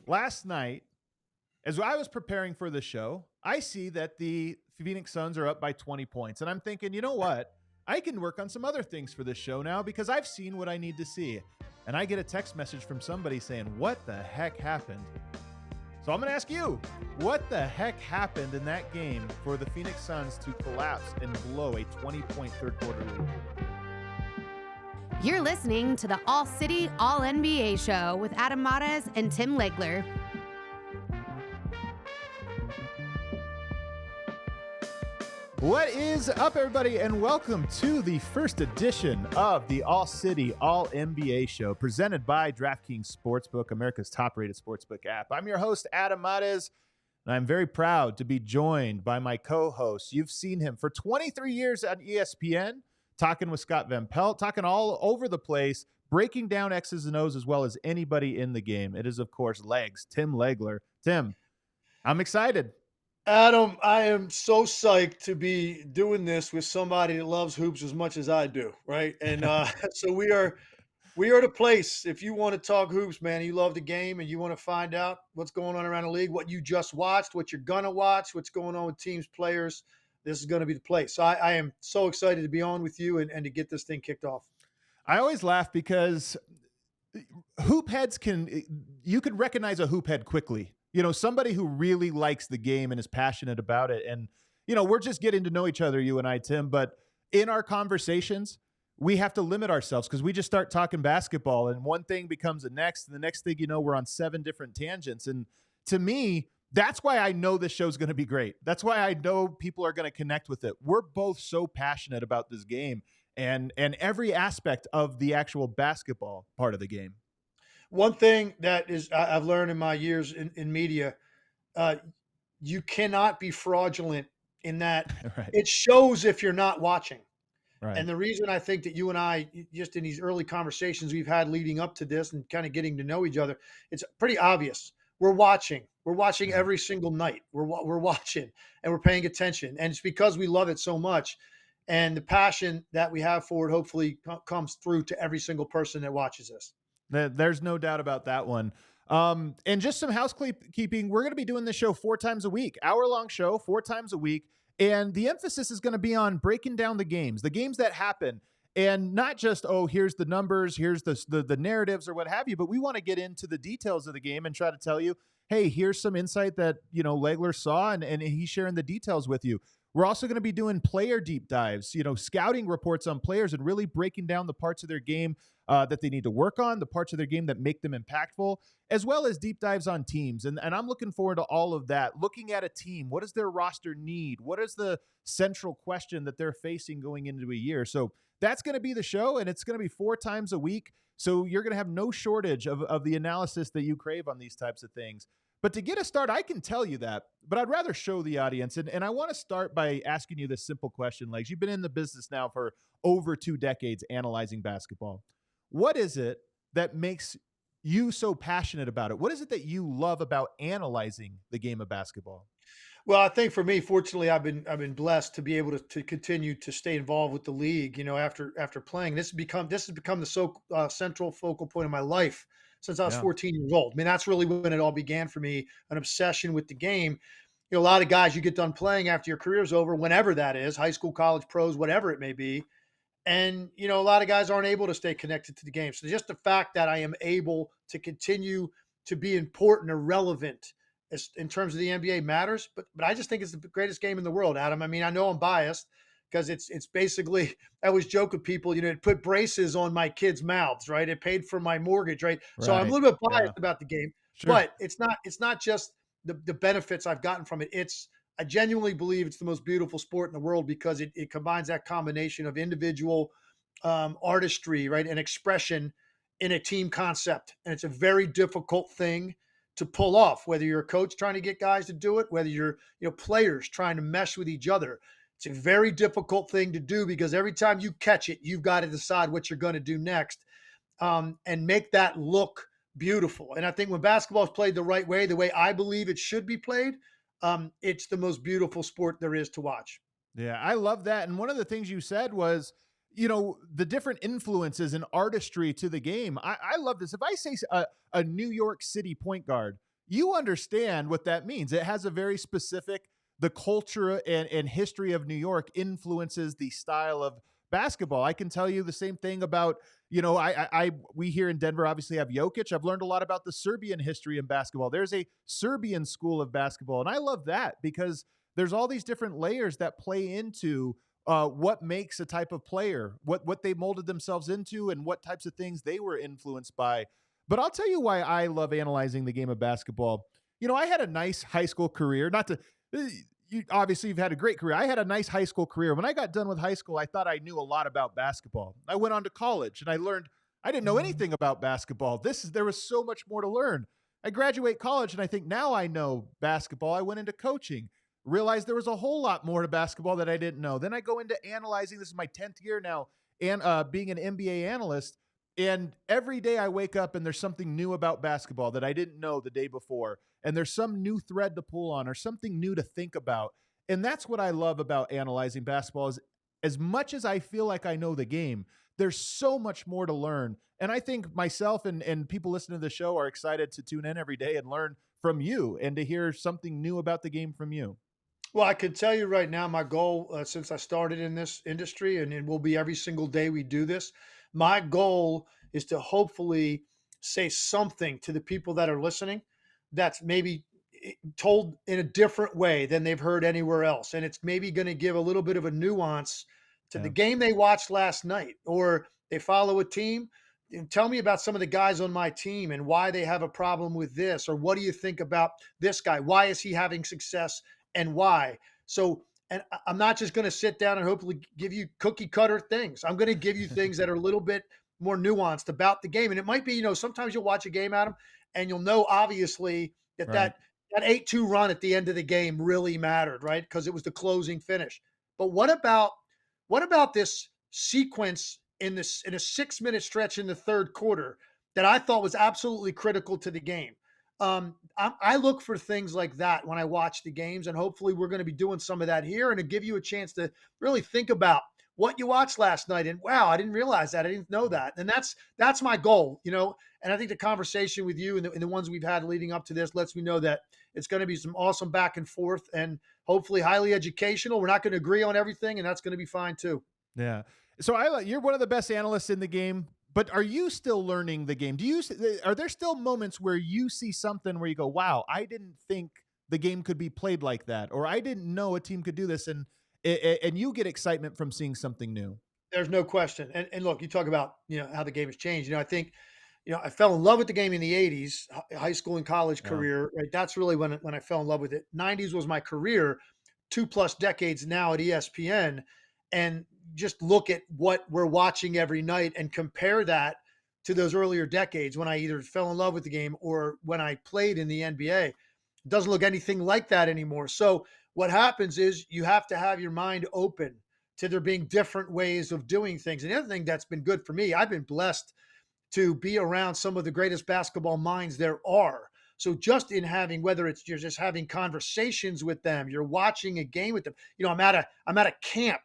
last night, as I was preparing for the show, I see that the Phoenix Suns are up by 20 points. And I'm thinking, you know what? I can work on some other things for this show now because I've seen what I need to see. And I get a text message from somebody saying, what the heck happened? So I'm going to ask you, what the heck happened in that game for the Phoenix Suns to collapse and blow a 20-point third quarter lead? You're listening to the All City, All NBA show with Adam Mares and Tim Legler. What is up, everybody, and welcome to the first edition of the All City, All NBA show presented by DraftKings Sportsbook, America's top-rated sportsbook app. I'm your host, Adam Mares, and I'm very proud to be joined by my co-host. You've seen him for 23 years at ESPN, talking with Scott Van Pelt, talking all over the place, breaking down X's and O's as well as anybody in the game. It is, of course, Legs, Tim Legler. Tim, I'm excited. Adam, I am so psyched to be doing this with somebody that loves hoops as much as I do, right? And so we are the place. If you want to talk hoops, man, you love the game and you want to find out what's going on around the league, what you just watched, what you're gonna watch, what's going on with teams, players, this is going to be the place. So I am so excited to be on with you and to get this thing kicked off. I always laugh because hoop heads you could recognize a hoop head quickly. You know, somebody who really likes the game and is passionate about it. And, you know, we're just getting to know each other, you and I, Tim, but in our conversations, we have to limit ourselves because we just start talking basketball and one thing becomes the next. And the next thing you know, we're on 7 different tangents. And to me, that's why I know this show's going to be great. That's why I know people are going to connect with it. We're both so passionate about this game and every aspect of the actual basketball part of the game. One thing that is I've learned in my years in media, you cannot be fraudulent in that Right. it shows if you're not watching. Right. And the reason I think that you and I, just in these early conversations we've had leading up to this and kind of getting to know each other, it's pretty obvious. We're watching. We're watching every single night. We're watching and we're paying attention. And it's because we love it so much. And the passion that we have for it hopefully comes through to every single person that watches this. There's no doubt about that one. And just some housekeeping. We're going to be doing this show 4 times a week, hour-long show, 4 times a week. And the emphasis is going to be on breaking down the games that happen. And not just, oh, here's the numbers, here's the narratives or what have you, but we want to get into the details of the game and try to tell you, hey, here's some insight that, you know, Legler saw and he's sharing the details with you. We're also going to be doing player deep dives, you know, scouting reports on players and really breaking down the parts of their game that they need to work on, the parts of their game that make them impactful, as well as deep dives on teams. And I'm looking forward to all of that. Looking at a team, what does their roster need? What is the central question that they're facing going into a year? So that's going to be the show, and it's going to be 4 times a week. So you're going to have no shortage of the analysis that you crave on these types of things. But to get us started, I can tell you that, but I'd rather show the audience. And I want to start by asking you this simple question, Legs. You've been in the business now for over 2 decades analyzing basketball. What is it that makes you so passionate about it? What is it that you love about analyzing the game of basketball? Well, I think for me, fortunately, I've been blessed to be able to continue to stay involved with the league. You know, after playing, this has become the central focal point of my life since I was 14 years old. I mean, that's really when it all began for me, an obsession with the game. You know, a lot of guys, you get done playing after your career's over, whenever that is, high school, college, pros, whatever it may be. And, you know, a lot of guys aren't able to stay connected to the game. So just the fact that I am able to continue to be important or relevant in terms of the NBA matters. But I just think it's the greatest game in the world, Adam. I mean, I know I'm biased because it's basically, I always joke with people, you know, it put braces on my kids' mouths, right? It paid for my mortgage, right? So I'm a little bit biased about the game, but it's not just the benefits I've gotten from it. I genuinely believe it's the most beautiful sport in the world because it combines that combination of individual artistry, right, and expression in a team concept. And it's a very difficult thing to pull off, whether you're a coach trying to get guys to do it, whether you're, you know, players trying to mesh with each other. It's a very difficult thing to do because every time you catch it, you've got to decide what you're going to do next and make that look beautiful. And I think when basketball is played the way I believe it should be played, it's the most beautiful sport there is to watch. Yeah, I love that. And one of the things you said was, you know, the different influences and artistry to the game. I love this. If I say a New York City point guard, you understand what that means. It has a very specific, the culture and history of New York influences the style of basketball. I can tell you the same thing about, we here in Denver obviously have Jokic. I've learned a lot about the Serbian history in basketball. There's a Serbian school of basketball, and I love that because there's all these different layers that play into what makes a type of player, what they molded themselves into, and what types of things they were influenced by. But I'll tell you why I love analyzing the game of basketball. I had a nice high school career. Not to, obviously, you've had a great career. I had a nice high school career. When I got done with high school, I thought I knew a lot about basketball. I went on to college and I learned I didn't know anything about basketball. There was so much more to learn. I graduate college and I think now I know basketball. I went into coaching, realized there was a whole lot more to basketball that I didn't know. Then I go into analyzing. This is my 10th year now, and being an NBA analyst. And every day I wake up and there's something new about basketball that I didn't know the day before. And there's some new thread to pull on or something new to think about. And that's what I love about analyzing basketball is as much as I feel like I know the game, there's so much more to learn. And I think myself and people listening to the show are excited to tune in every day and learn from you and to hear something new about the game from you. Well, I can tell you right now, my goal since I started in this industry, and it will be every single day we do this, my goal is to hopefully say something to the people that are listening that's maybe told in a different way than they've heard anywhere else. And it's maybe going to give a little bit of a nuance to the game they watched last night, or they follow a team. And tell me about some of the guys on my team and why they have a problem with this, or what do you think about this guy? Why is he having success and why? So, and I'm not just going to sit down and hopefully give you cookie cutter things. I'm going to give you things that are a little bit more nuanced about the game. And it might be, sometimes you'll watch a game, Adam, and you'll know obviously that Right. that 8-2 run at the end of the game really mattered, right? Because it was the closing finish. But what about this sequence in a 6-minute stretch in the third quarter that I thought was absolutely critical to the game? I look for things like that when I watch the games, and hopefully we're going to be doing some of that here and to give you a chance to really think about what you watched last night. And wow, I didn't realize that. I didn't know that. And that's my goal, and I think the conversation with you and the ones we've had leading up to this lets me know that it's going to be some awesome back and forth and hopefully highly educational. We're not going to agree on everything, and that's going to be fine too. Yeah. So you're one of the best analysts in the game, but are you still learning the game? Are there still moments where you see something where you go, wow, I didn't think the game could be played like that, or I didn't know a team could do this, and you get excitement from seeing something new? There's no question. And look, you talk about, how the game has changed. I think, I fell in love with the game in the 80s, high school and college career, right? That's really when I fell in love with it. 90s was my career, 2+ decades now at ESPN. And just look at what we're watching every night and compare that to those earlier decades when I either fell in love with the game or when I played in the NBA. It doesn't look anything like that anymore. So what happens is you have to have your mind open to there being different ways of doing things. And the other thing that's been good for me, I've been blessed to be around some of the greatest basketball minds there are. So just in having, whether it's you're just having conversations with them, you're watching a game with them. I'm at a camp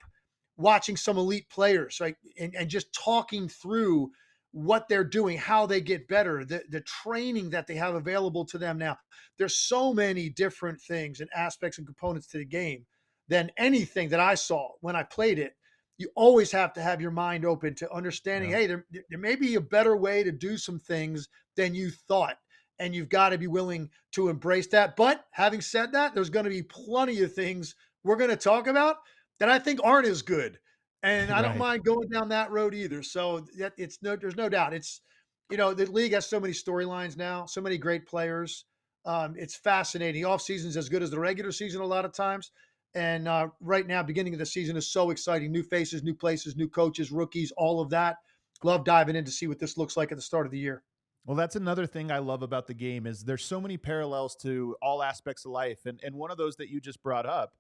watching some elite players, right? And just talking through what they're doing, how they get better, the training that they have available to them now. There's so many different things and aspects and components to the game than anything that I saw when I played it. You always have to have your mind open to understanding, hey, there may be a better way to do some things than you thought. And you've got to be willing to embrace that. But having said that, there's going to be plenty of things we're going to talk about that I think aren't as good. And I don't mind going down that road either. So there's no doubt. It's, the league has so many storylines now, so many great players. It's fascinating. Off season's as good as the regular season a lot of times. And right now, beginning of the season is so exciting. New faces, new places, new coaches, rookies, all of that. Love diving in to see what this looks like at the start of the year. Well, that's another thing I love about the game is there's so many parallels to all aspects of life. And one of those that you just brought up,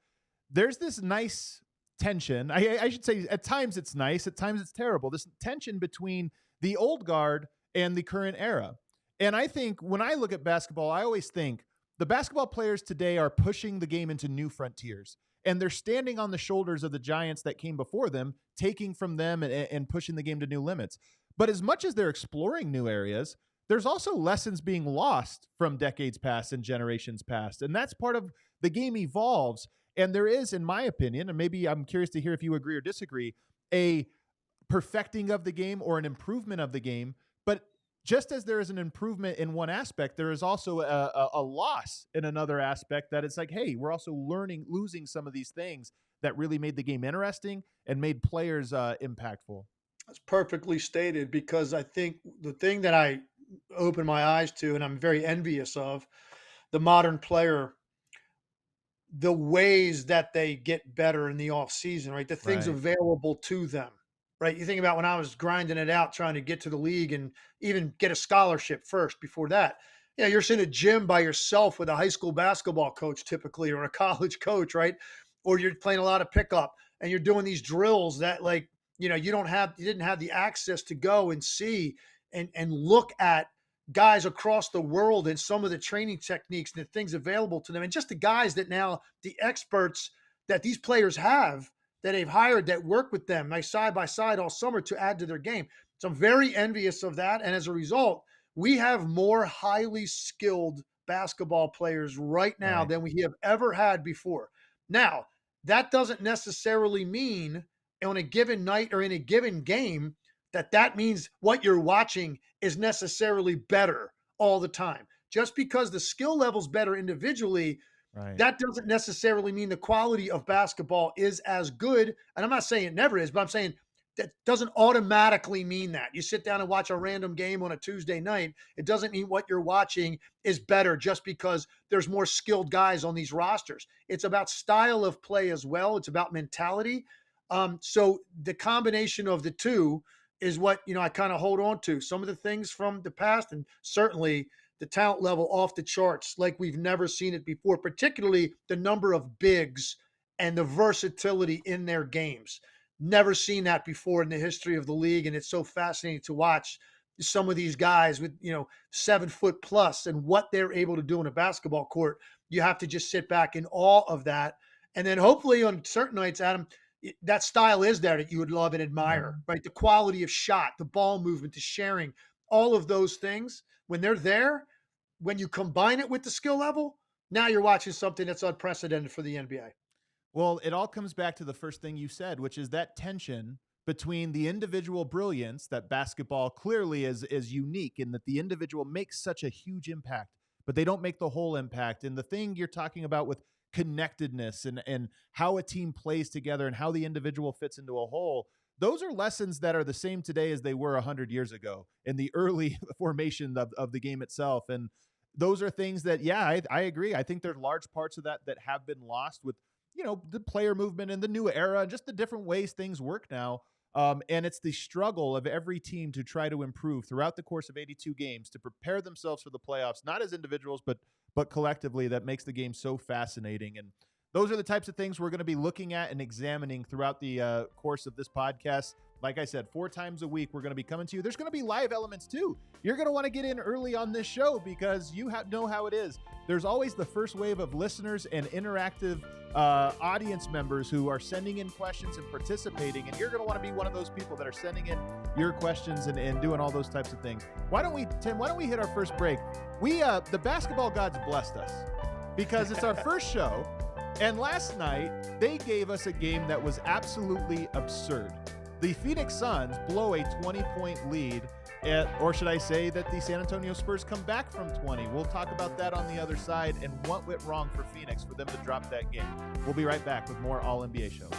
there's this nice tension. I should say at times it's nice, at times it's terrible. This tension between the old guard and the current era. And I think when I look at basketball, I always think the basketball players today are pushing the game into new frontiers. And they're standing on the shoulders of the giants that came before them, taking from them and pushing the game to new limits. But as much as they're exploring new areas, there's also lessons being lost from decades past and generations past. And that's part of the game evolves. And there is, in my opinion, and maybe I'm curious to hear if you agree or disagree, a perfecting of the game or an improvement of the game. But just as there is an improvement in one aspect, there is also a loss in another aspect, that it's like, hey, we're also losing some of these things that really made the game interesting and made players impactful. That's perfectly stated, because I think the thing that I open my eyes to, and I'm very envious of the modern player, the ways that they get better in the off season, right? The things Right. available to them, right? You think about when I was grinding it out, trying to get to the league and even get a scholarship first before that. Yeah, you're in a gym by yourself with a high school basketball coach typically, or a college coach, right? Or you're playing a lot of pickup and you're doing these drills that, like, you didn't have the access to go and see and look at guys across the world and some of the training techniques and the things available to them. And just the guys that now, the experts that these players have, that they've hired, that work with them like side by side all summer to add to their game. So I'm very envious of that. And as a result, we have more highly skilled basketball players right now Right. than we have ever had before. Now, that doesn't necessarily mean on a given night or in a given game that means what you're watching is necessarily better all the time. Just because the skill level's better individually, Right. that doesn't necessarily mean the quality of basketball is as good. And I'm not saying it never is, but I'm saying that doesn't automatically mean that. You sit down and watch a random game on a Tuesday night, it doesn't mean what you're watching is better just because there's more skilled guys on these rosters. It's about style of play as well. It's about mentality. So the combination of the two is what I kind of hold on to. Some of the things from the past, and certainly the talent level off the charts, like we've never seen it before, particularly the number of bigs and the versatility in their games. Never seen that before in the history of the league. And it's so fascinating to watch some of these guys with, 7 foot plus and what they're able to do in a basketball court. You have to just sit back in awe of that. And then hopefully on certain nights, Adam, that style is there that you would love and admire, right? The quality of shot, the ball movement, the sharing, all of those things, when they're there, when you combine it with the skill level, now you're watching something that's unprecedented for the NBA. Well, it all comes back to the first thing you said, which is that tension between the individual brilliance that basketball clearly is unique in that the individual makes such a huge impact, but they don't make the whole impact. And the thing you're talking about with connectedness and how a team plays together and how the individual fits into a whole, those are lessons that are the same today as they were 100 years ago in the early formation of the game itself. And those are things that, yeah, I agree. I think there's large parts of that have been lost with, the player movement and the new era and just the different ways things work now. And it's the struggle of every team to try to improve throughout the course of 82 games to prepare themselves for the playoffs, not as individuals, but collectively, that makes the game so fascinating. And those are the types of things we're going to be looking at and examining throughout the course of this podcast. Like I said, 4 times a week, we're going to be coming to you. There's going to be live elements too. You're going to want to get in early on this show because you know how it is. There's always the first wave of listeners and interactive audience members who are sending in questions and participating. And you're going to want to be one of those people that are sending in your questions and doing all those types of things. Tim, why don't we hit our first break? The basketball gods blessed us because it's our first show. And last night, they gave us a game that was absolutely absurd. The Phoenix Suns blow a 20-point lead, or should I say that the San Antonio Spurs come back from 20. We'll talk about that on the other side and what went wrong for Phoenix for them to drop that game. We'll be right back with more All NBA Show.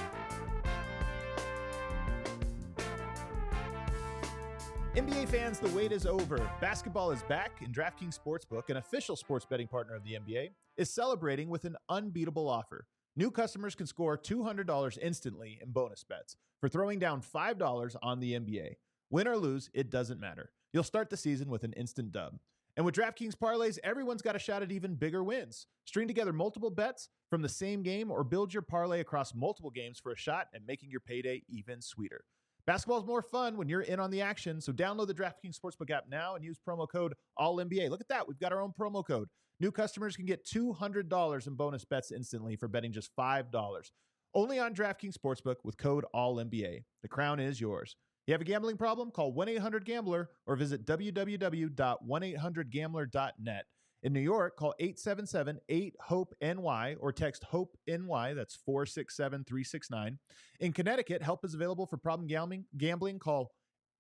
NBA fans, the wait is over. Basketball is back, and DraftKings Sportsbook, an official sports betting partner of the NBA, is celebrating with an unbeatable offer. New customers can score $200 instantly in bonus bets for throwing down $5 on the NBA. Win or lose, it doesn't matter. You'll start the season with an instant dub. And with DraftKings parlays, everyone's got a shot at even bigger wins. String together multiple bets from the same game or build your parlay across multiple games for a shot at making your payday even sweeter. Basketball's more fun when you're in on the action, so download the DraftKings Sportsbook app now and use promo code ALLNBA. Look at that. We've got our own promo code. New customers can get $200 in bonus bets instantly for betting just $5. Only on DraftKings Sportsbook with code ALLNBA. The crown is yours. You have a gambling problem? Call 1-800-GAMBLER or visit www.1800gambler.net. In New York, call 877-8-HOPE-NY or text HOPE-NY. That's 467-369. In Connecticut, help is available for problem gambling. Call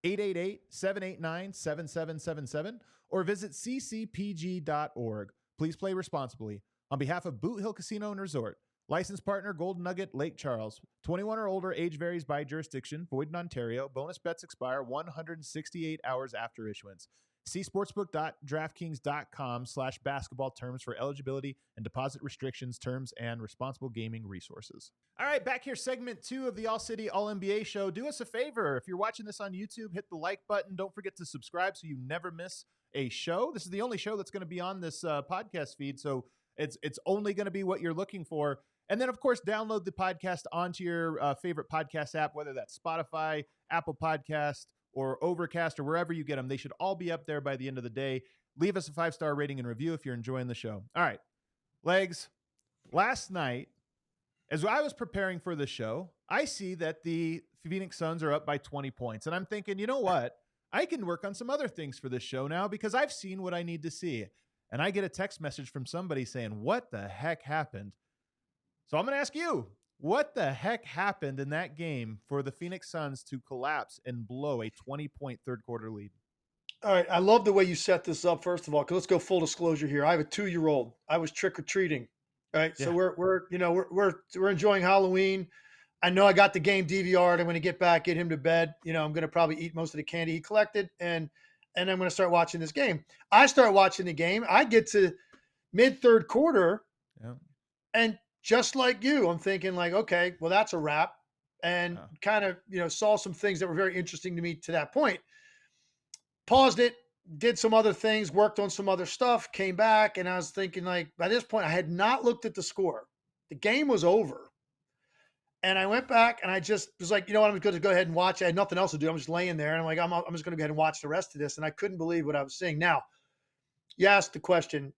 888-789-7777 or visit ccpg.org. Please play responsibly. On behalf of Boot Hill Casino and Resort, licensed partner Golden Nugget, Lake Charles. 21 or older, age varies by jurisdiction. Void in Ontario. Bonus bets expire 168 hours after issuance. See sportsbook.draftkings.com/basketball terms for eligibility and deposit restrictions, terms, and responsible gaming resources. All right, back here, segment 2 of the All City All NBA show. Do us a favor. If you're watching this on YouTube, hit the like button. Don't forget to subscribe so you never miss a show. This is the only show that's going to be on this podcast feed, so it's only going to be what you're looking for. And then, of course, download the podcast onto your favorite podcast app, whether that's Spotify, Apple Podcast, or Overcast, or wherever you get them. They should all be up there by the end of the day. Leave us a 5-star rating and review if you're enjoying the show. All right, Legs. Last night, as I was preparing for the show, I see that the Phoenix Suns are up by 20 points. And I'm thinking, you know what? I can work on some other things for this show now because I've seen what I need to see. And I get a text message from somebody saying, what the heck happened? So I'm going to ask you, what the heck happened in that game for the Phoenix Suns to collapse and blow a 20-point third quarter lead? All right. I love the way you set this up, first of all, because let's go full disclosure here. I have a 2-year-old. I was trick-or-treating. All right. Yeah. So we're enjoying Halloween. I know I got the game DVR'd. I'm going to get back, get him to bed. I'm going to probably eat most of the candy he collected, and I'm going to start watching this game. I start watching the game. I get to mid-third quarter, and just like you, I'm thinking like, okay, well, that's a wrap, and kind of, saw some things that were very interesting to me to that point. Paused it, did some other things, worked on some other stuff, came back, and I was thinking like, by this point, I had not looked at the score. The game was over. And I went back and I just was like, you know what, I'm going to go ahead and watch. I had nothing else to do. I'm just laying there. And I'm like, I'm just going to go ahead and watch the rest of this. And I couldn't believe what I was seeing. Now, you asked the question.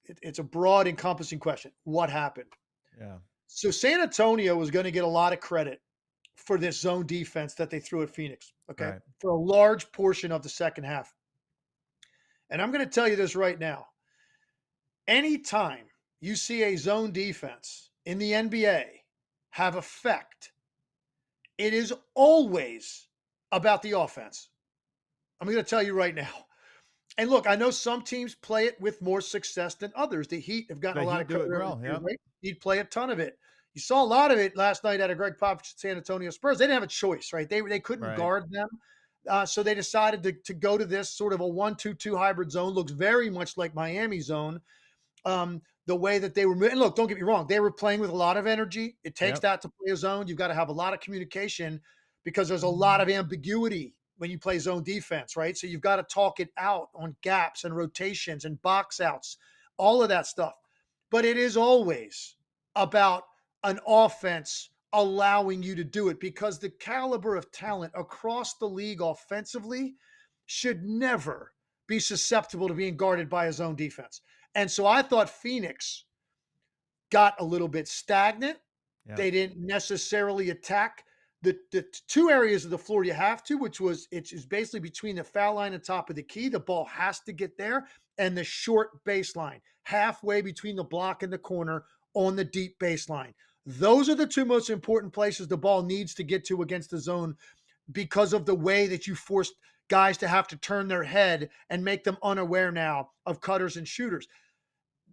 It's a broad, encompassing question. What happened? Yeah. So San Antonio was going to get a lot of credit for this zone defense that they threw at Phoenix, okay, right, for a large portion of the second half. And I'm going to tell you this right now. Anytime you see a zone defense in the NBA have effect, it is always about the offense. I'm going to tell you right now. And look, I know some teams play it with more success than others. The Heat have gotten a lot of credit. Right? Heat play a ton of it. You saw a lot of it last night out of Greg Popovich San Antonio Spurs. They didn't have a choice, right? They couldn't guard them. So they decided to go to this sort of a 1-2-2 hybrid zone. Looks very much like Miami zone. The way that they were moving. And look, don't get me wrong. They were playing with a lot of energy. It takes that to play a zone. You've got to have a lot of communication because there's a lot of ambiguity when you play zone defense, right? So you've got to talk it out on gaps and rotations and box outs, all of that stuff. But it is always about an offense allowing you to do it because the caliber of talent across the league offensively should never be susceptible to being guarded by a zone defense. And so I thought Phoenix got a little bit stagnant. Yeah. They didn't necessarily attack the two areas of the floor you have to, which was it's basically between the foul line and top of the key. The ball has to get there, and the short baseline, halfway between the block and the corner on the deep baseline. Those are the two most important places the ball needs to get to against the zone because of the way that you forced guys to have to turn their head and make them unaware now of cutters and shooters.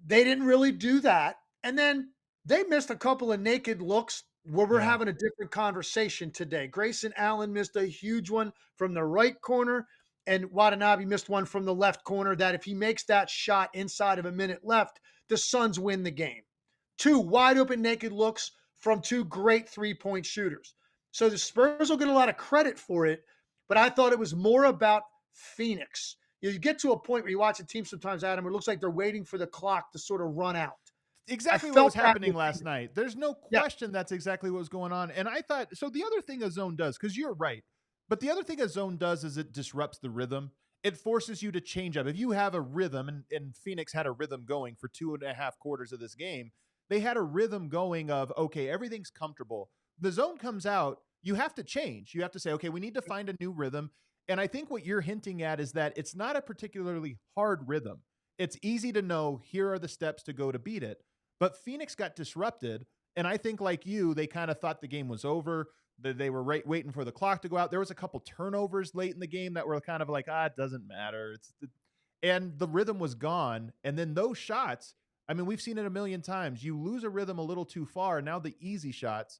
They didn't really do that. And then they missed a couple of naked looks where we're having a different conversation today. Grayson Allen missed a huge one from the right corner, and Watanabe missed one from the left corner that if he makes that shot inside of a minute left, the Suns win the game. 2 wide open naked looks from 2 great three-point shooters. So the Spurs will get a lot of credit for it, but I thought it was more about Phoenix. You get to a point where you watch a team sometimes, Adam, where it looks like they're waiting for the clock to sort of run out. Exactly what was happening last night. There's no question that's exactly what was going on. And I thought, so the other thing a zone does, because you're right, but the other thing a zone does is it disrupts the rhythm. It forces you to change up. If you have a rhythm, and Phoenix had a rhythm going for 2.5 quarters of this game, they had a rhythm going of, okay, everything's comfortable. The zone comes out, you have to change. You have to say, okay, we need to find a new rhythm. And I think what you're hinting at is that it's not a particularly hard rhythm. It's easy to know here are the steps to go to beat it. But Phoenix got disrupted. And I think, like you, they kind of thought the game was over. They were waiting for the clock to go out. There was a couple turnovers late in the game that were kind of like, it doesn't matter. And the rhythm was gone. And then those shots, I mean, we've seen it a million times. You lose a rhythm a little too far. Now the easy shots,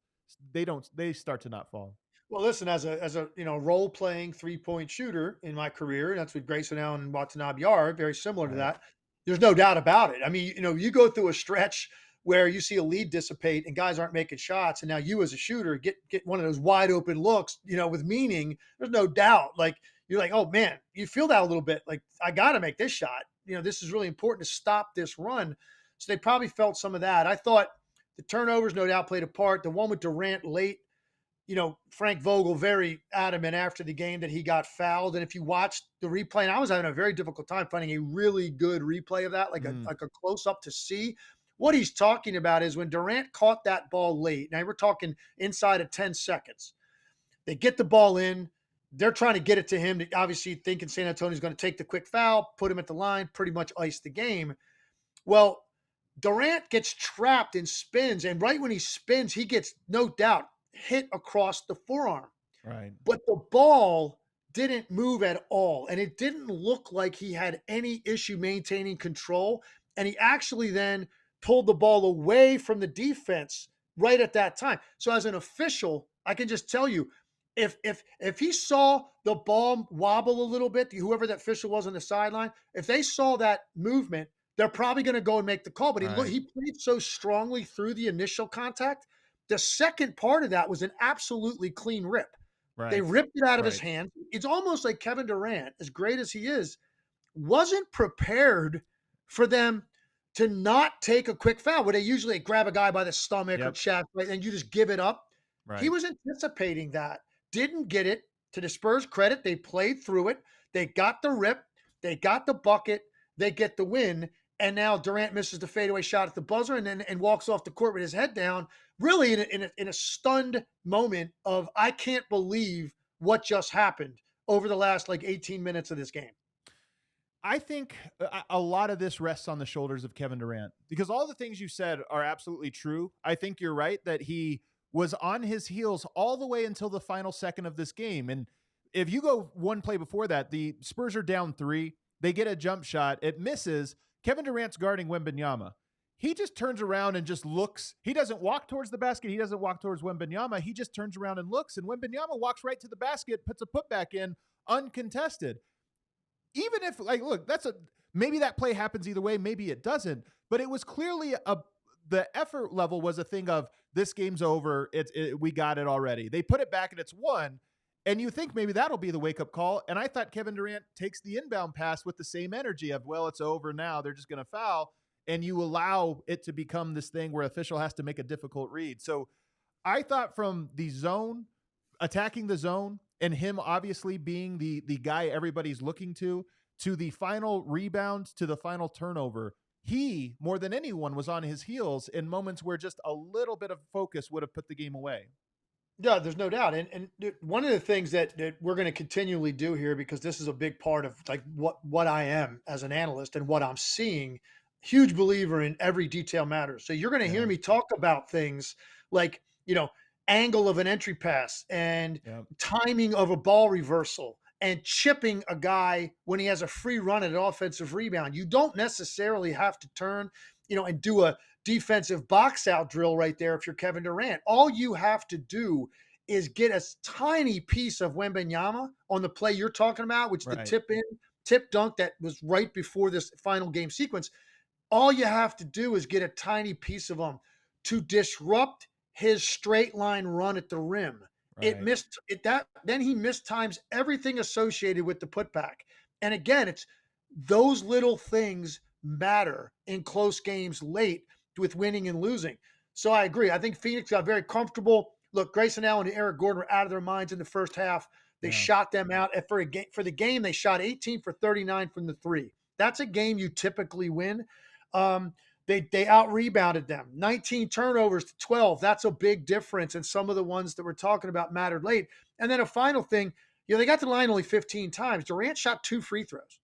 they start to not fall. Well, listen, as a role playing 3-point shooter in my career, that's with Grayson Allen and Watanabe are very similar to Right. that. There's no doubt about it. I mean, you go through a stretch where you see a lead dissipate and guys aren't making shots, and now you as a shooter get one of those wide open looks, with meaning. There's no doubt. Like you're like, oh man, you feel that a little bit. Like I got to make this shot. This is really important to stop this run. So they probably felt some of that. I thought the turnovers, no doubt, played a part. The one with Durant late. Frank Vogel very adamant after the game that he got fouled. And if you watch the replay, and I was having a very difficult time finding a really good replay of that, like a close up to see what he's talking about is when Durant caught that ball late. Now we're talking inside of 10 seconds. They get the ball in. They're trying to get it to him. Obviously thinking San Antonio's going to take the quick foul, put him at the line, pretty much ice the game. Well, Durant gets trapped and spins. And right when he spins, he gets, no doubt, hit across the forearm. Right. But the ball didn't move at all. And it didn't look like he had any issue maintaining control. And he actually then pulled the ball away from the defense right at that time. So as an official, I can just tell you, if he saw the ball wobble a little bit, whoever that official was on the sideline, if they saw that movement, they're probably going to go and make the call. But he played so strongly through the initial contact. The second part of that was an absolutely clean rip. Right. They ripped it out of his hand. It's almost like Kevin Durant, as great as he is, wasn't prepared for them to not take a quick foul where they usually grab a guy by the stomach or chest, right, and you just give it up. Right. He was anticipating that. Didn't get it. To the Spurs' credit, they played through it. They got the rip. They got the bucket. They get the win. And now Durant misses the fadeaway shot at the buzzer and walks off the court with his head down, really in a stunned moment of, I can't believe what just happened over the last 18 minutes of this game. I think a lot of this rests on the shoulders of Kevin Durant because all the things you said are absolutely true. I think you're right that he was on his heels all the way until the final second of this game. And if you go one play before that, the Spurs are down 3. They get a jump shot. It misses. Kevin Durant's guarding Wembanyama. He just turns around and just looks. He doesn't walk towards the basket. He doesn't walk towards Wembanyama. He just turns around and looks. And Wembanyama walks right to the basket, puts a putback in uncontested. Even if, look, maybe that play happens either way. Maybe it doesn't. But it was clearly the effort level was a thing of this game's over. We got it already. They put it back and it's 1. And you think maybe that'll be the wake-up call. And I thought Kevin Durant takes the inbound pass with the same energy of, well, it's over now. They're just going to foul. And you allow it to become this thing where official has to make a difficult read. So I thought from the zone, attacking the zone, and him obviously being the guy everybody's looking to the final rebound, to the final turnover, he, more than anyone, was on his heels in moments where just a little bit of focus would have put the game away. Yeah, there's no doubt. And one of the things that we're going to continually do here, because this is a big part of what I am as an analyst and what I'm seeing, huge believer in every detail matters. So you're going to hear me talk about things like, angle of an entry pass and timing of a ball reversal and chipping a guy when he has a free run at an offensive rebound. You don't necessarily have to turn, and do a defensive box out drill right there if you're Kevin Durant. All you have to do is get a tiny piece of Wembanyama on the play you're talking about, which is the tip dunk that was right before this final game sequence. All you have to do is get a tiny piece of him to disrupt his straight line run at the rim. Then he mistimes everything associated with the putback. And again, it's those little things matter in close games late with winning and losing. So I agree. I think Phoenix got very comfortable. Look, Grayson Allen and Eric Gordon were out of their minds in the first half. They shot them out. And for the game, they shot 18 for 39 from the 3. That's a game you typically win. They out rebounded them. 19 turnovers to 12. That's a big difference. And some of the ones that we're talking about mattered late. And then a final thing, they got to the line only 15 times. Durant shot 2 free throws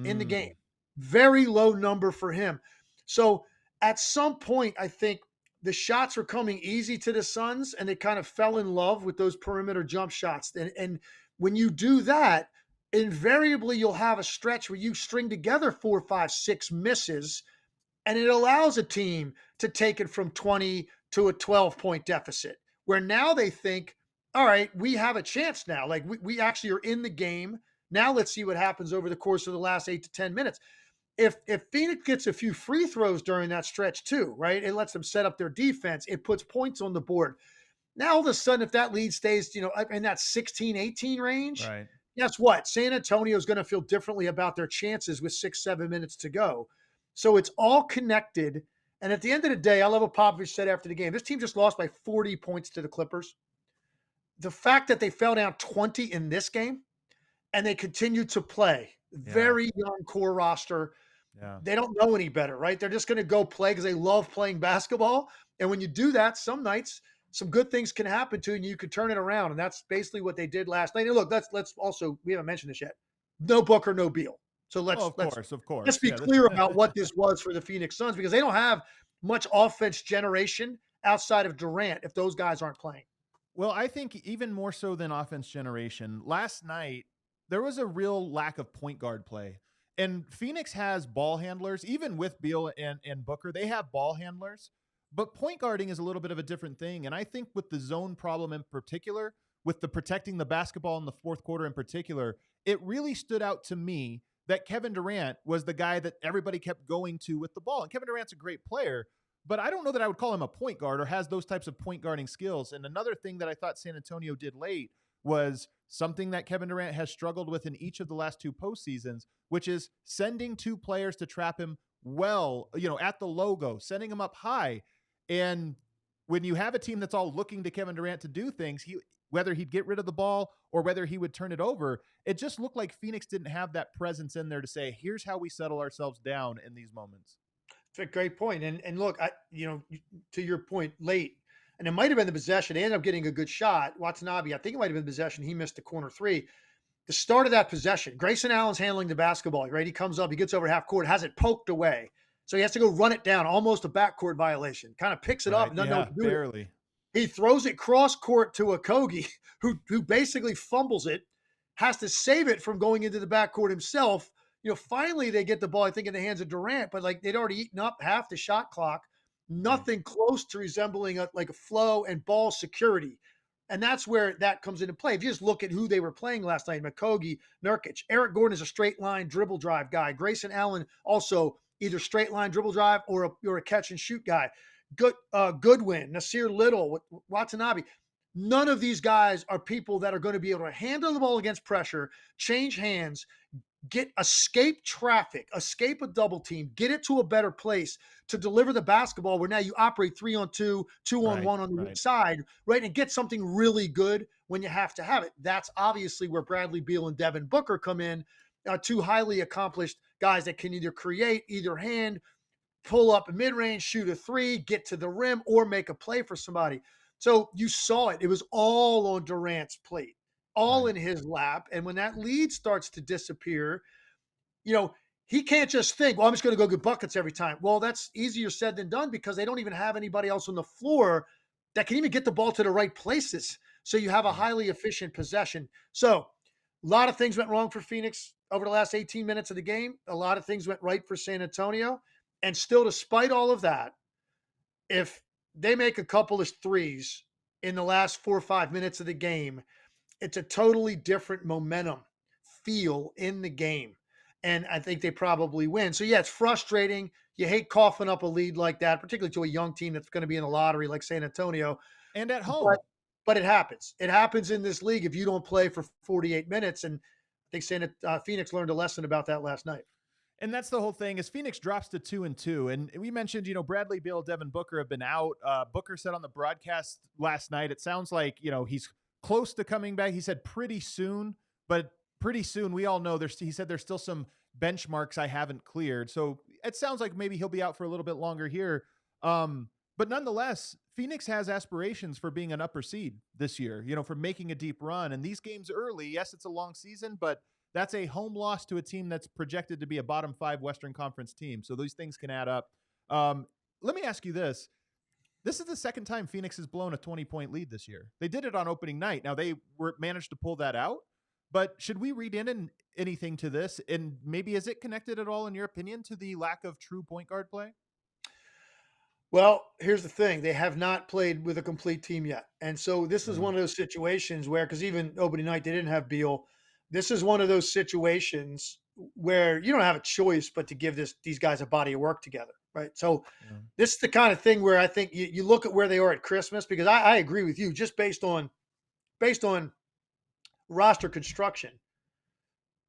in the game. Very low number for him. So at some point, I think the shots were coming easy to the Suns, and they kind of fell in love with those perimeter jump shots. And when you do that, invariably you'll have a stretch where you string together 4, 5, 6 misses, and it allows a team to take it from 20 to a 12-point deficit, where now they think, all right, we have a chance now. Like we actually are in the game. Now let's see what happens over the course of the last 8 to 10 minutes. If Phoenix gets a few free throws during that stretch too, right, it lets them set up their defense. It puts points on the board. Now, all of a sudden, if that lead stays, in that 16, 18 range, right, guess what? San Antonio is going to feel differently about their chances with 6, 7 minutes to go. So it's all connected. And at the end of the day, I love what Popovich said after the game. This team just lost by 40 points to the Clippers. The fact that they fell down 20 in this game and they continued to play, very young core roster. Yeah. They don't know any better, right? They're just going to go play because they love playing basketball. And when you do that, some nights, some good things can happen to you and you could turn it around. And that's basically what they did last night. And look, let's also, we haven't mentioned this yet. No Booker, no Beal. So let's be clear about what this was for the Phoenix Suns, because they don't have much offense generation outside of Durant if those guys aren't playing. Well, I think even more so than offense generation, last night, there was a real lack of point guard play. And Phoenix has ball handlers, even with Beal and Booker, they have ball handlers. But point guarding is a little bit of a different thing. And I think with the zone problem in particular, with the protecting the basketball in the fourth quarter in particular, it really stood out to me that Kevin Durant was the guy that everybody kept going to with the ball. And Kevin Durant's a great player, but I don't know that I would call him a point guard or has those types of point guarding skills. And another thing that I thought San Antonio did late was something that Kevin Durant has struggled with in each of the last 2 postseasons, which is sending 2 players to trap him at the logo, sending him up high. And when you have a team that's all looking to Kevin Durant to do things, whether he'd get rid of the ball or whether he would turn it over, it just looked like Phoenix didn't have that presence in there to say, here's how we settle ourselves down in these moments. It's a great point. And look, to your point, late, and it might have been the possession. They ended up getting a good shot. Watanabe, I think it might have been possession. He missed the corner 3. The start of that possession, Grayson Allen's handling the basketball, right? He comes up, he gets over half court, has it poked away. So he has to go run it down, almost a backcourt violation. Kind of picks it up and doesn't know what to do. Barely. He throws it cross court to Okogie, who basically fumbles it, has to save it from going into the backcourt himself. Finally they get the ball, I think, in the hands of Durant, but like they'd already eaten up half the shot clock. Nothing close to resembling a flow and ball security. And that's where that comes into play. If you just look at who they were playing last night, Okogie, Nurkic, Eric Gordon is a straight line dribble drive guy. Grayson Allen also either straight line dribble drive or a catch and shoot guy. Goodwin, Nasir Little, Watanabe. None of these guys are people that are going to be able to handle the ball against pressure, change hands, escape traffic, escape a double team, get it to a better place to deliver the basketball where now you operate 3-on-2, 2-on-1 on the weak side, right? And get something really good when you have to have it. That's obviously where Bradley Beal and Devin Booker come in, 2 highly accomplished guys that can either create either hand, pull up a mid-range, shoot a 3, get to the rim, or make a play for somebody. So you saw it. It was all on Durant's plate, all in his lap. And when that lead starts to disappear, he can't just think, well, I'm just going to go get buckets every time. Well, that's easier said than done because they don't even have anybody else on the floor that can even get the ball to the right places. So you have a highly efficient possession. So a lot of things went wrong for Phoenix over the last 18 minutes of the game. A lot of things went right for San Antonio. And still, despite all of that, if they make a couple of threes in the last 4 or 5 minutes of the game, it's a totally different momentum feel in the game. And I think they probably win. So, yeah, it's frustrating. You hate coughing up a lead like that, particularly to a young team that's going to be in the lottery like San Antonio. And at home. But it happens. It happens in this league if you don't play for 48 minutes. And I think Phoenix learned a lesson about that last night. And that's the whole thing. As Phoenix drops to 2-2, and we mentioned, Bradley Beal, Devin Booker have been out. Booker said on the broadcast last night, it sounds like, he's close to coming back. He said pretty soon, but pretty soon we all know he said there's still some benchmarks I haven't cleared. So it sounds like maybe he'll be out for a little bit longer here. But nonetheless, Phoenix has aspirations for being an upper seed this year, for making a deep run. And these games early, yes, it's a long season, but that's a home loss to a team that's projected to be a bottom 5 Western Conference team. So those things can add up. Let me ask you this. This is the second time Phoenix has blown a 20-point lead this year. They did it on opening night. Now they managed to pull that out, but should we read in anything to this? And maybe is it connected at all, in your opinion, to the lack of true point guard play? Well, here's the thing. They have not played with a complete team yet. And so this is one of those situations where, because even opening night, they didn't have Beal. This is one of those situations where you don't have a choice but to give these guys a body of work together, right? So this is the kind of thing where I think you look at where they are at Christmas, because I agree with you, just based on roster construction.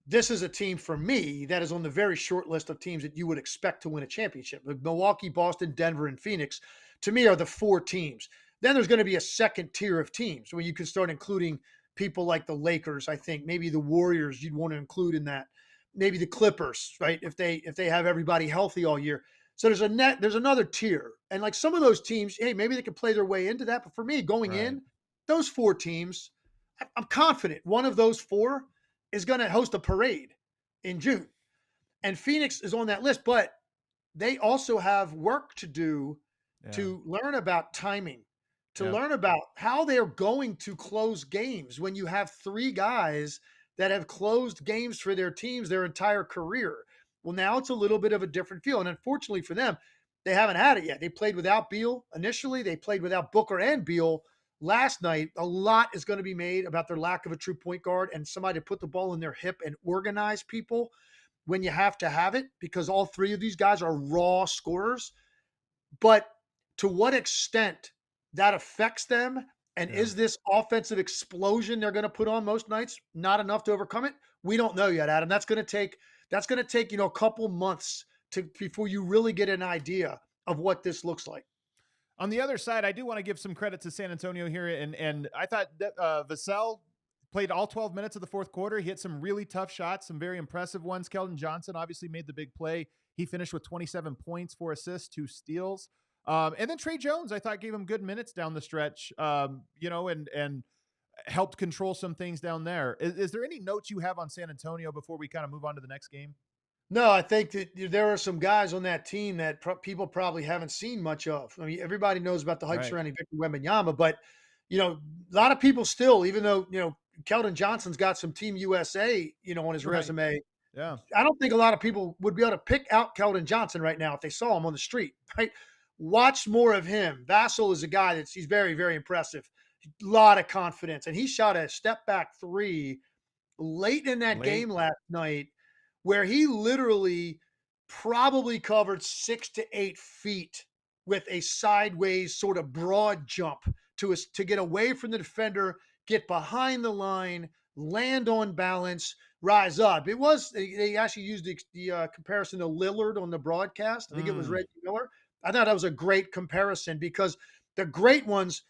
This is a team for me that is on the very short list of teams that you would expect to win a championship. Milwaukee, Boston, Denver, and Phoenix, to me, are the 4 teams. Then there's going to be a second tier of teams where you can start including people like the Lakers. I think maybe the Warriors you'd want to include in that. Maybe the Clippers, right? If they have everybody healthy all year. So there's another tier. And like some of those teams, hey, maybe they can play their way into that. But for me, going in, those 4 teams, I'm confident one of those 4 is going to host a parade in June. And Phoenix is on that list, but they also have work to do to learn about timing, to learn about how they're going to close games when you have 3 guys that have closed games for their teams their entire career. Well, now it's a little bit of a different feel. And unfortunately for them, they haven't had it yet. They played without Beal initially. They played without Booker and Beal last night. A lot is going to be made about their lack of a true point guard and somebody to put the ball in their hip and organize people when you have to have it, because all 3 of these guys are raw scorers. But to what extent that affects them, and is this offensive explosion they're going to put on most nights not enough to overcome it? We don't know yet, Adam. That's going to take a couple months before you really get an idea of what this looks like. On the other side, I do want to give some credit to San Antonio here, and I thought that Vassell played all 12 minutes of the fourth quarter. He hit some really tough shots, some very impressive ones. Keldon Johnson obviously made the big play. He finished with 27 points, 4 assists, 2 steals. And then Trey Jones, I thought, gave him good minutes down the stretch, and helped control some things down there. Is there any notes you have on San Antonio before we kind of move on to the next game? No, I think that there are some guys on that team that people probably haven't seen much of. I mean, everybody knows about the hype surrounding Victor Wembanyama, but, a lot of people still, even though, Keldon Johnson's got some Team USA, on his resume. Yeah. I don't think a lot of people would be able to pick out Keldon Johnson right now if they saw him on the street, right? Watch more of him. Vassell is a guy he's very, very impressive. A lot of confidence. And he shot a step back 3 late in that game last night, where he literally probably covered 6 to 8 feet with a sideways sort of broad jump to get away from the defender, get behind the line, land on balance, rise up. They actually used the comparison to Lillard on the broadcast. I think it was Reggie Miller. I thought that was a great comparison, because the great ones,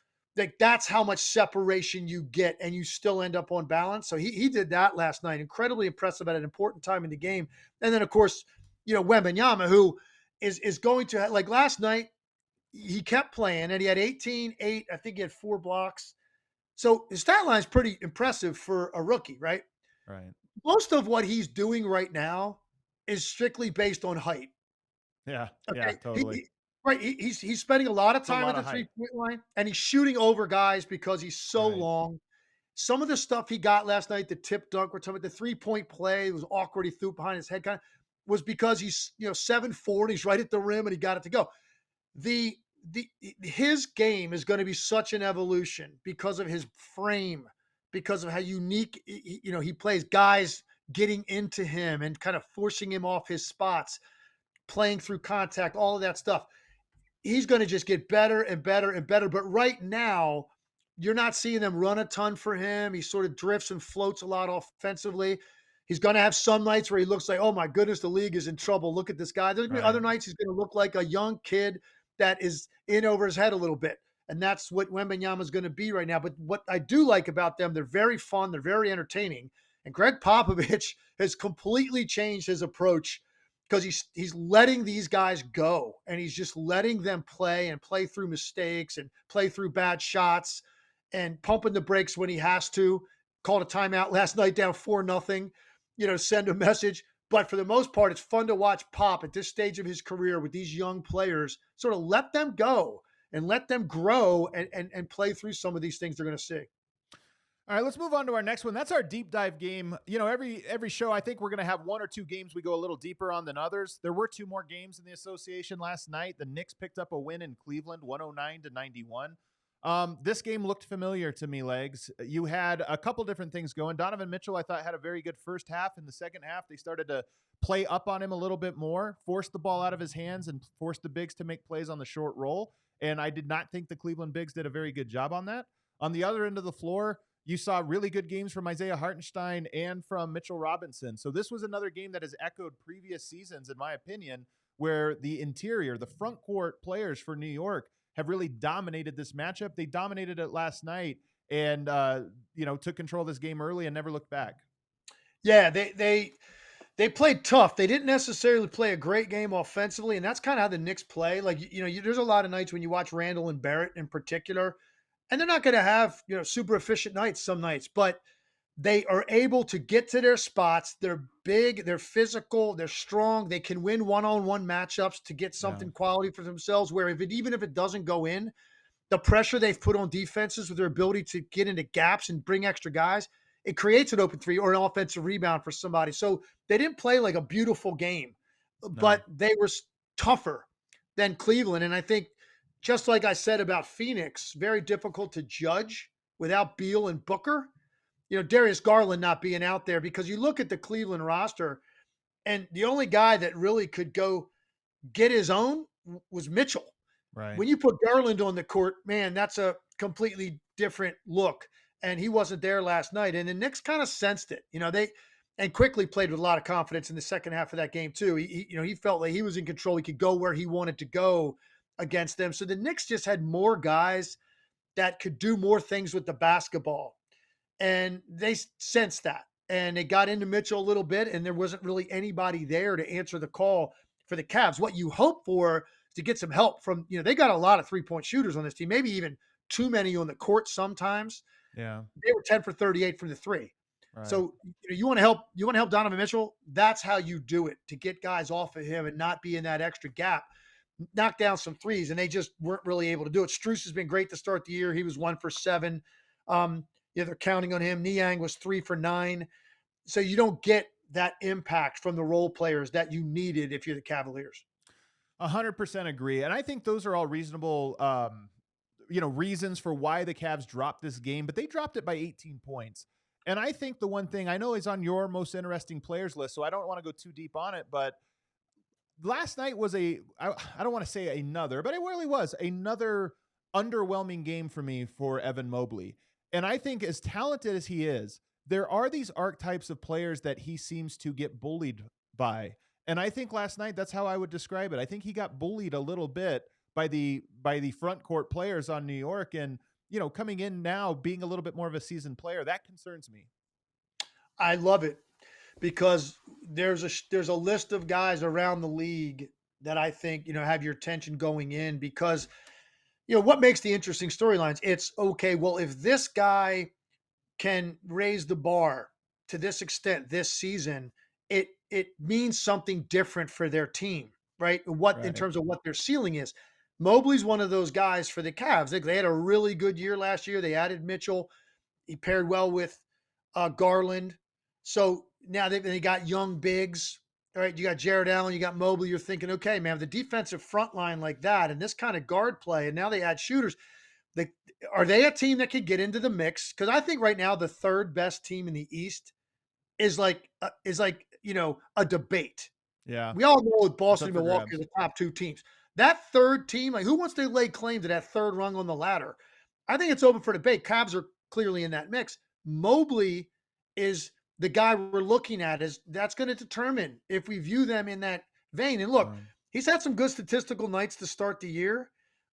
that's how much separation you get and you still end up on balance. So he did that last night. Incredibly impressive at an important time in the game. And then, of course, Wembanyama, who is going to, like last night, he kept playing and he had 18, 8. I think he had 4 blocks. So his stat line is pretty impressive for a rookie, right? Right. Most of what he's doing right now is strictly based on height. Yeah. Okay? Yeah, totally. He's spending a lot of time at the 3-point line, and he's shooting over guys because he's so long. Some of the stuff he got last night, the tip dunk, we're talking about the 3-point play, it was awkward. He threw it behind his head, kind of was because he's 7'4" and he's right at the rim and he got it to go. His game is going to be such an evolution because of his frame, because of how unique he plays. Guys getting into him and kind of forcing him off his spots, playing through contact, all of that stuff. He's going to just get better and better and better. But right now, you're not seeing them run a ton for him. He sort of drifts and floats a lot offensively. He's going to have some nights where he looks like, oh my goodness, the league is in trouble. Look at this guy. There's going to be other nights he's going to look like a young kid that is in over his head a little bit. And that's what Wembanyama is going to be right now. But what I do like about them, they're very fun. They're very entertaining. And Greg Popovich has completely changed his approach because he's letting these guys go, and he's just letting them play and play through mistakes and play through bad shots and pumping the brakes when he has to. Called a timeout last night down 4-0, send a message. But for the most part, it's fun to watch Pop at this stage of his career with these young players, sort of let them go and let them grow and play through some of these things they're going to see. All right, let's move on to our next one. That's our deep dive game. Every show, I think we're going to have one or two games we go a little deeper on than others. There were two more games in the association last night. The Knicks picked up a win in Cleveland, 109-91. This game looked familiar to me, Legs. You had a couple different things going. Donovan Mitchell, I thought, had a very good first half. In the second half, they started to play up on him a little bit more, forced the ball out of his hands, and forced the bigs to make plays on the short roll. And I did not think the Cleveland bigs did a very good job on that. On the other end of the floor, you saw really good games from Isaiah Hartenstein and from Mitchell Robinson. So this was another game that has echoed previous seasons, in my opinion, where the interior, the front court players for New York have really dominated this matchup. They dominated it last night and, took control of this game early and never looked back. Yeah, they played tough. They didn't necessarily play a great game offensively, and that's kind of how the Knicks play. Like, there's a lot of nights when you watch Randall and Barrett in particular, and they're not going to have, super efficient nights some nights, but they are able to get to their spots. They're big, they're physical, they're strong. They can win one-on-one matchups to get something quality for themselves, where even if it doesn't go in, the pressure they've put on defenses with their ability to get into gaps and bring extra guys, it creates an open three or an offensive rebound for somebody. So they didn't play like a beautiful game, but they were tougher than Cleveland. And I think, just like I said about Phoenix, very difficult to judge without Beal and Booker. Darius Garland not being out there, because you look at the Cleveland roster, and the only guy that really could go get his own was Mitchell. Right. When you put Garland on the court, man, that's a completely different look. And he wasn't there last night. And the Knicks kind of sensed it. And quickly played with a lot of confidence in the second half of that game too. He felt like he was in control. He could go where he wanted to go against them. So the Knicks just had more guys that could do more things with the basketball. And they sensed that. And they got into Mitchell a little bit, and there wasn't really anybody there to answer the call for the Cavs. What you hope for is to get some help from, they got a lot of three-point shooters on this team, maybe even too many on the court sometimes. Yeah. They were 10 for 38 from the three. Right. So you want to help Donovan Mitchell. That's how you do it, to get guys off of him and not be in that extra gap. Knock down some threes, and they just weren't really able to do it. Strus has been great to start the year. He was 1 for 7. They're counting on him. Niang was 3 for 9. So you don't get that impact from the role players that you needed if you're the Cavaliers. 100% agree. And I think those are all reasonable, reasons for why the Cavs dropped this game, but they dropped it by 18 points. And I think the one thing I know is on your most interesting players list, so I don't want to go too deep on it, but last night was I don't want to say another, but it really was another underwhelming game for me for Evan Mobley. And I think, as talented as he is, there are these archetypes of players that he seems to get bullied by. And I think last night, that's how I would describe it. I think he got bullied a little bit by the front court players on New York. And, coming in now, being a little bit more of a seasoned player, that concerns me. I love it, because there's a list of guys around the league that I think, have your attention going in, because, what makes the interesting storylines, it's okay, well, if this guy can raise the bar to this extent this season, it means something different for their team, right? In terms of what their ceiling is. Mobley's one of those guys for the Cavs. They had a really good year last year. They added Mitchell. He paired well with Garland. So now they got young bigs. All right, you got Jared Allen, you got Mobley. You're thinking, okay, man, the defensive front line like that and this kind of guard play, and now they add shooters. Are they a team that could get into the mix? Because I think right now the third best team in the East is like a debate. Yeah, we all know Boston and Milwaukee are the top two teams. That third team, like, who wants to lay claim to that third rung on the ladder? I think it's open for debate. Cavs are clearly in that mix. Mobley is the guy we're looking at. That's going to determine if we view them in that vein. And look, he's had some good statistical nights to start the year,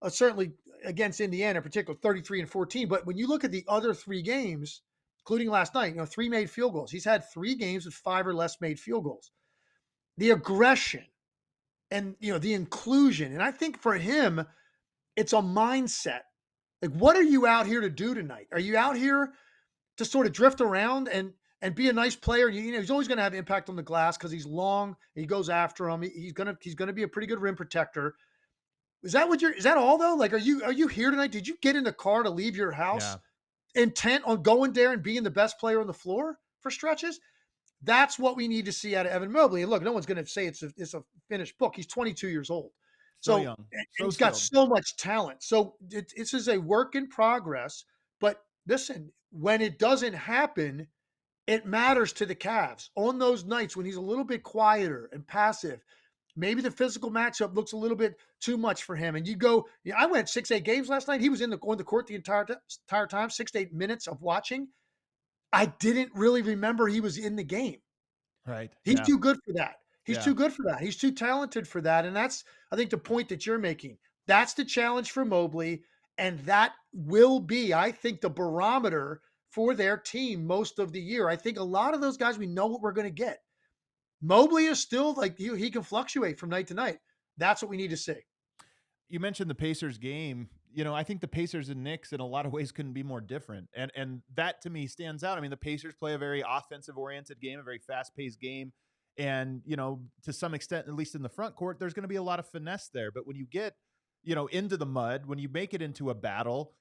certainly against Indiana in particular, 33 and 14. But when you look at the other three games, including last night, 3 made field goals. He's had 3 games with 5 or less made field goals. The aggression and, the inclusion. And I think for him, it's a mindset. Like, what are you out here to do tonight? Are you out here to sort of drift around and be a nice player? He's always going to have impact on the glass because he's long. He goes after him. He's gonna be a pretty good rim protector. Is that all though? Like, are you here tonight? Did you get in the car to leave your house intent on going there and being the best player on the floor for stretches? That's what we need to see out of Evan Mobley. And look, no one's going to say it's a finished book. He's 22 years old. So young. He's got so much talent. So this is a work in progress. But listen, when it doesn't happen, it matters to the Cavs. On those nights when he's a little bit quieter and passive, maybe the physical matchup looks a little bit too much for him. And I went 6-8 games last night. He was on the court the entire time, 6 to 8 minutes of watching. I didn't really remember he was in the game. Right. He's too good for that. He's too good for that. He's too talented for that. And that's, I think, the point that you're making. That's the challenge for Mobley. And that will be, I think, the barometer for their team most of the year. I think a lot of those guys, we know what we're going to get. Mobley is still like, he can fluctuate from night to night. That's what we need to see. You mentioned the Pacers game. I think the Pacers and Knicks in a lot of ways couldn't be more different. And that to me stands out. I mean, the Pacers play a very offensive oriented game, a very fast paced game. And, to some extent, at least in the front court, there's going to be a lot of finesse there. But when you get, into the mud, when you make it into a battle,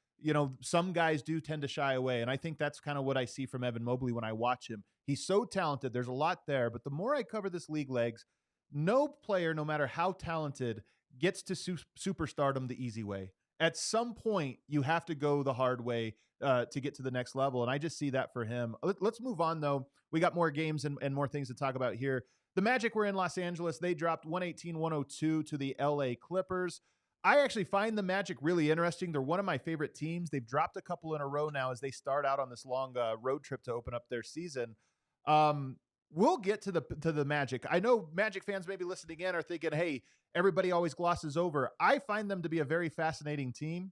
some guys do tend to shy away. And I think that's kind of what I see from Evan Mobley when I watch him. He's so talented. There's a lot there. But the more I cover this league, Legs, no player, no matter how talented, gets to superstardom the easy way. At some point, you have to go the hard way to get to the next level. And I just see that for him. Let's move on, though. We got more games and more things to talk about here. The Magic were in Los Angeles. They dropped 118-102 to the LA Clippers. I actually find the Magic really interesting. They're one of my favorite teams. They've dropped a couple in a row now as they start out on this long road trip to open up their season. We'll get to the Magic. I know Magic fans maybe listening in are thinking, hey, everybody always glosses over. I find them to be a very fascinating team,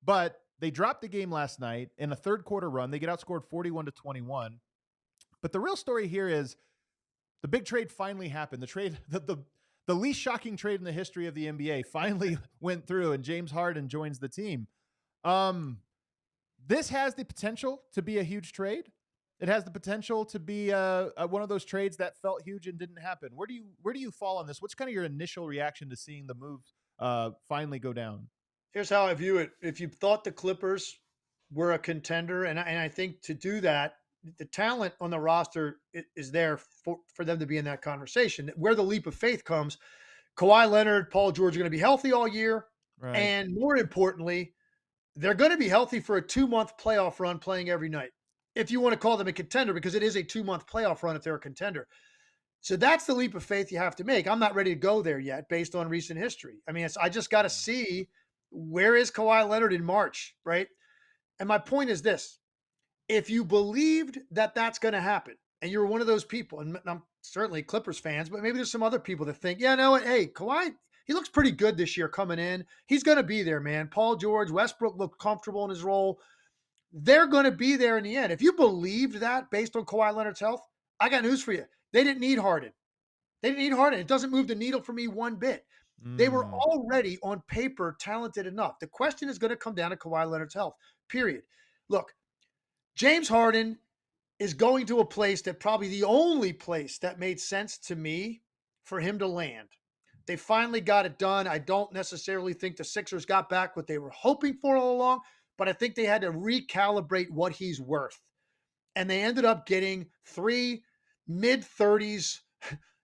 but they dropped the game last night in a third quarter run. They get outscored 41-21. But the real story here is the big trade finally happened. The trade, the least shocking trade in the history of the NBA finally went through, and James Harden joins the team. This has the potential to be a huge trade. It has the potential to be one of those trades that felt huge and didn't happen. Where do you fall on this? What's kind of your initial reaction to seeing the move finally go down? Here's how I view it. If you thought the Clippers were a contender, and I think to do that, the talent on the roster is there for them to be in that conversation. Where the leap of faith comes, Kawhi Leonard, Paul George are going to be healthy all year. Right. And more importantly, they're going to be healthy for a 2-month playoff run playing every night. If you want to call them a contender, because it is a 2-month playoff run if they're a contender. So that's the leap of faith you have to make. I'm not ready to go there yet based on recent history. I mean, I just got to see, where is Kawhi Leonard in March, right? And my point is this. If you believed that that's going to happen, and you're one of those people, and I'm certainly Clippers fans, but maybe there's some other people that think, yeah, no, hey, Kawhi, he looks pretty good this year coming in. He's going to be there, man. Paul George, Westbrook looked comfortable in his role. They're going to be there in the end. If you believed that based on Kawhi Leonard's health, I got news for you. They didn't need Harden. It doesn't move the needle for me one bit. They were already on paper talented enough. The question is going to come down to Kawhi Leonard's health, period. Look, James Harden is going to a place that probably the only place that made sense to me for him to land. They finally got it done. I don't necessarily think the Sixers got back what they were hoping for all along, but I think they had to recalibrate what he's worth. And they ended up getting 3 mid-30s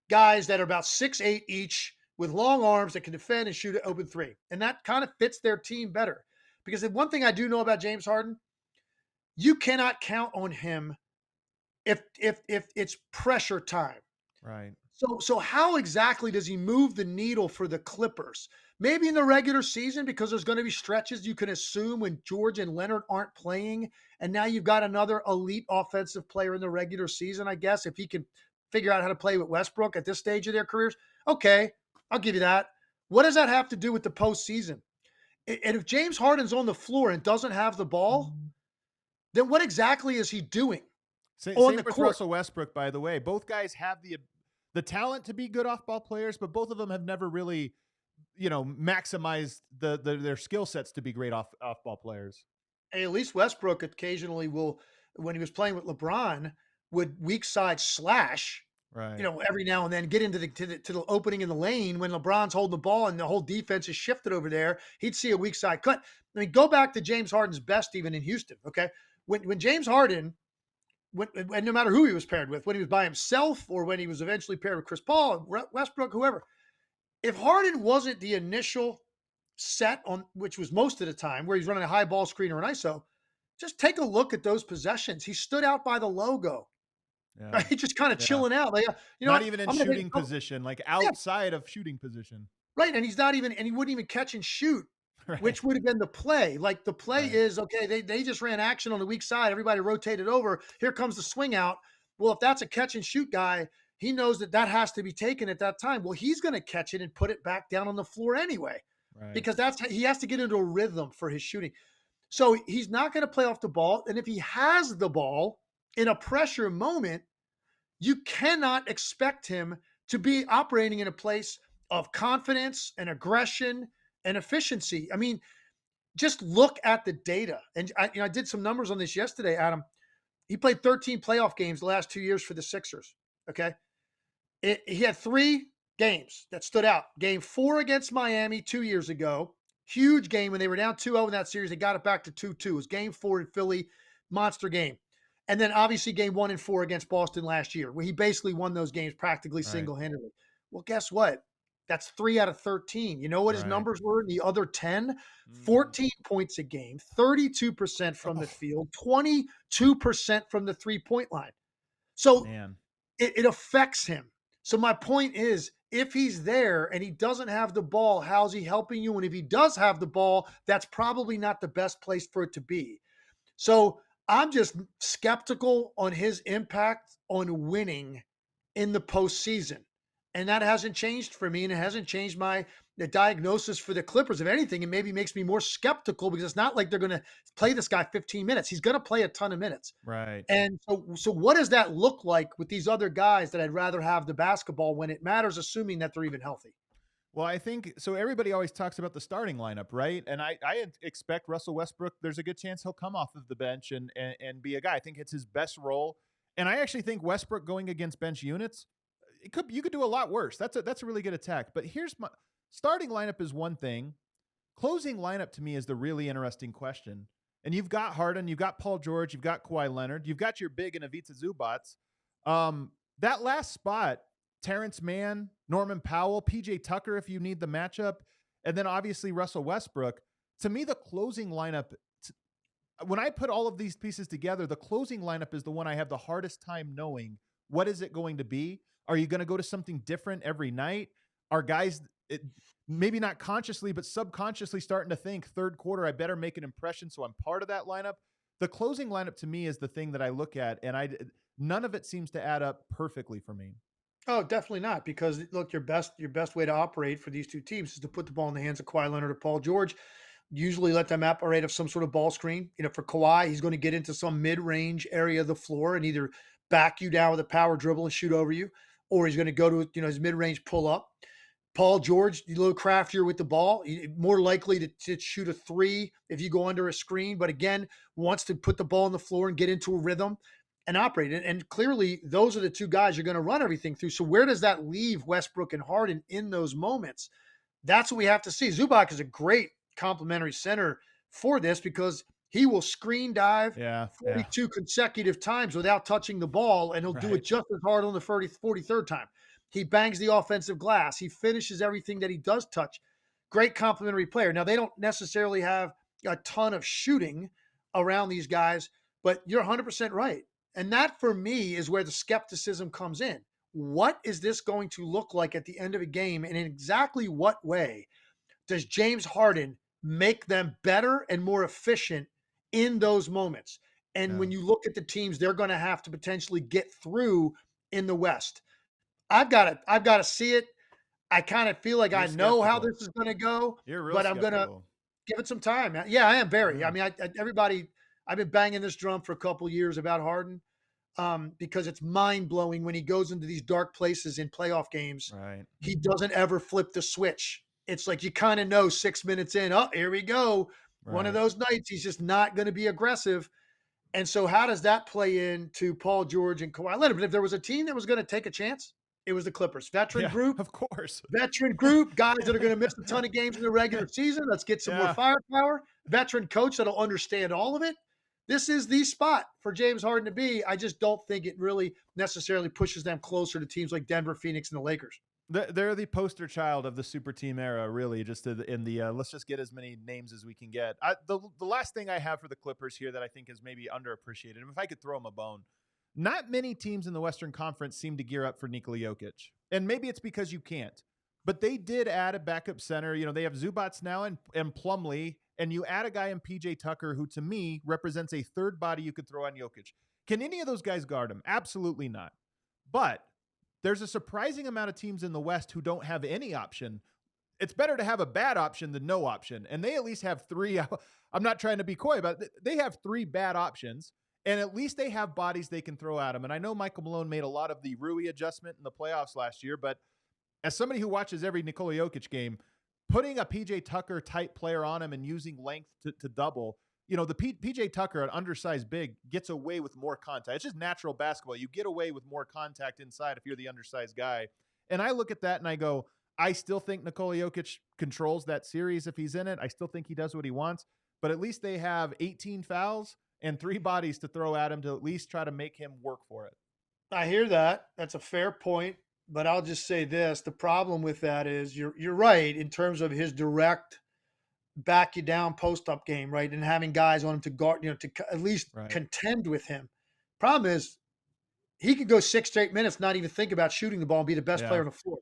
guys that are about 6'8" each with long arms that can defend and shoot an open three. And that kind of fits their team better. Because the one thing I do know about James Harden, you cannot count on him if it's pressure time. Right. So how exactly does he move the needle for the Clippers? Maybe in the regular season, because there's going to be stretches you can assume when George and Leonard aren't playing, and now you've got another elite offensive player in the regular season, I guess, if he can figure out how to play with Westbrook at this stage of their careers. Okay, I'll give you that. What does that have to do with the postseason? And if James Harden's on the floor and doesn't have the ball, then what exactly is he doing? on Same the with court. Russell Westbrook, by the way. Both guys have the talent to be good off-ball players, but both of them have never really, maximized their skill sets to be great off-ball players. Hey, at least Westbrook occasionally will, when he was playing with LeBron, would weak side slash, Right. every now and then get into the opening in the lane when LeBron's holding the ball and the whole defense is shifted over there. He'd see a weak side cut. I mean, go back to James Harden's best even in Houston. Okay, when James Harden, and no matter who he was paired with, when he was by himself or when he was eventually paired with Chris Paul, Westbrook, whoever, if Harden wasn't the initial set on, which was most of the time, where he's running a high ball screen or an ISO, just take a look at those possessions. He stood out by the logo. Yeah. Right? Just kind of Yeah. chilling out. Like, Not what? even in I'm gonna shooting position, like outside of shooting position. right. And he's not even, and he wouldn't even catch and shoot, Right. which would have been the play. Like the play Right. is okay. They just ran action on the weak side. Everybody rotated over. Here comes the swing out. Well, if that's a catch and shoot guy, he knows that has to be taken at that time. Well, he's going to catch it and put it back down on the floor anyway, Right. because he has to get into a rhythm for his shooting. So he's not going to play off the ball. And if he has the ball in a pressure moment, you cannot expect him to be operating in a place of confidence and aggression and efficiency. I mean, just look at the data. And I did some numbers on this yesterday, Adam. He played 13 playoff games the last 2 years for the Sixers. Okay. He had 3 games that stood out. Game 4 against Miami 2 years ago. Huge game when they were down 2-0 in that series. They got it back to 2-2. It was game 4 in Philly. Monster game. And then obviously game 1 and 4 against Boston last year, where he basically won those games practically single-handedly. Well, guess what? That's 3 out of 13. You know what his numbers were in the other 10? 14 points a game, 32% from the field, 22% from the three-point line. So it affects him. So my point is, if he's there and he doesn't have the ball, how's he helping you? And if he does have the ball, that's probably not the best place for it to be. So I'm just skeptical on his impact on winning in the postseason. And that hasn't changed for me, and it hasn't changed the diagnosis for the Clippers. If anything, it maybe makes me more skeptical, because it's not like they're going to play this guy 15 minutes. He's going to play a ton of minutes. Right. And so what does that look like with these other guys that I'd rather have the basketball when it matters, assuming that they're even healthy? Well, I think so. Everybody always talks about the starting lineup, right? And I expect Russell Westbrook, there's a good chance he'll come off of the bench and be a guy. I think it's his best role. And I actually think Westbrook going against bench units, you could do a lot worse. That's a really good attack. But here's my starting lineup is one thing. Closing lineup to me is the really interesting question. And you've got Harden, you've got Paul George, you've got Kawhi Leonard, you've got your big and Ivica Zubac. That last spot, Terrence Mann, Norman Powell, PJ Tucker, if you need the matchup, and then obviously Russell Westbrook. To me, the closing lineup, when I put all of these pieces together, the closing lineup is the one I have the hardest time knowing. What is it going to be? Are you going to go to something different every night? Are guys maybe not consciously, but subconsciously starting to think third quarter, I better make an impression so I'm part of that lineup? The closing lineup to me is the thing that I look at, and none of it seems to add up perfectly for me. Oh, definitely not. Because look, your best way to operate for these two teams is to put the ball in the hands of Kawhi Leonard or Paul George. Usually let them operate of some sort of ball screen. For Kawhi, he's going to get into some mid-range area of the floor and either back you down with a power dribble and shoot over you, or he's going to go to his mid-range pull up. Paul George, a little craftier with the ball, more likely to shoot a 3 if you go under a screen, but again, wants to put the ball on the floor and get into a rhythm and operate. And clearly, those are the two guys you're going to run everything through. So where does that leave Westbrook and Harden in those moments? That's what we have to see. Zubac is a great complementary center for this, because he will screen dive 42 consecutive times without touching the ball, and he'll do it just as hard on the 43rd time. He bangs the offensive glass. He finishes everything that he does touch. Great complementary player. Now, they don't necessarily have a ton of shooting around these guys, but you're 100% right. And that, for me, is where the skepticism comes in. What is this going to look like at the end of a game, and in exactly what way does James Harden make them better and more efficient in those moments? And when you look at the teams they're going to have to potentially get through in the West, I've got to see it. I kind of feel like I know how this is going to go, but I'm going to give it some time. Yeah, I am very. I mean, everybody, I've been banging this drum for a couple years about Harden. because it's mind blowing when he goes into these dark places in playoff games. Right. He doesn't ever flip the switch. It's like you kind of know 6 minutes in, oh, here we go. One of Right. those nights, he's just not going to be aggressive. And so, how does that play into Paul George and Kawhi Leonard? But if there was a team that was going to take a chance, it was the Clippers. Yeah, of course. Veteran group, guys that are going to miss a ton of games in the regular season. Let's get some more Yeah. firepower. Veteran coach that'll understand all of it. This is the spot for James Harden to be. I just don't think it really necessarily pushes them closer to teams like Denver, Phoenix, and the Lakers. They're the poster child of the super team era, really. Just in the let's just get as many names as we can get. The last thing I have for the Clippers here that I think is maybe underappreciated, and if I could throw them a bone, not many teams in the Western Conference seem to gear up for Nikola Jokic, and maybe it's because you can't. But they did add a backup center. You know, they have Zubats now and Plumlee, and you add a guy in PJ Tucker, who to me represents a third body you could throw on Jokic. Can any of those guys guard him? Absolutely not. But there's a surprising amount of teams in the West who don't have any option. It's better to have a bad option than no option. And they at least have three. I'm not trying to be coy, but they have three bad options. And at least they have bodies they can throw at them. And I know Michael Malone made a lot of the Rui adjustment in the playoffs last year, but as somebody who watches every Nikola Jokic game, putting a PJ Tucker type player on him and using length to double, you know, the PJ Tucker, an undersized big, gets away with more contact. It's just natural basketball. You get away with more contact inside if you're the undersized guy. And I look at that and I go, I still think Nikola Jokic controls that series if he's in it. I still think he does what he wants, but at least they have 18 fouls and three bodies to throw at him to at least try to make him work for it. I hear that. That's a fair point, but I'll just say this. The problem with that is you're right in terms of his direct back you down post up game, right? And having guys on him to guard, you know, to at least contend with him. Problem is, he could go 6 straight minutes, not even think about shooting the ball and be the best player on the floor.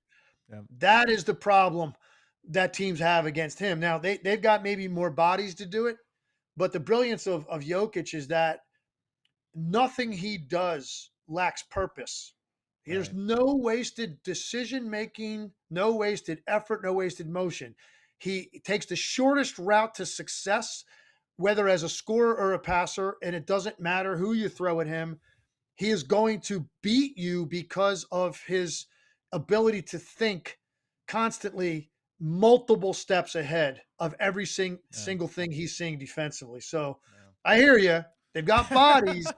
Yeah. That is the problem that teams have against him. Now they've got maybe more bodies to do it, but the brilliance of Jokic is that nothing he does lacks purpose. There's no wasted decision making, no wasted effort, no wasted motion. He takes the shortest route to success, whether as a scorer or a passer, and it doesn't matter who you throw at him. He is going to beat you because of his ability to think constantly multiple steps ahead of every single thing he's seeing defensively. So I hear you. They've got bodies.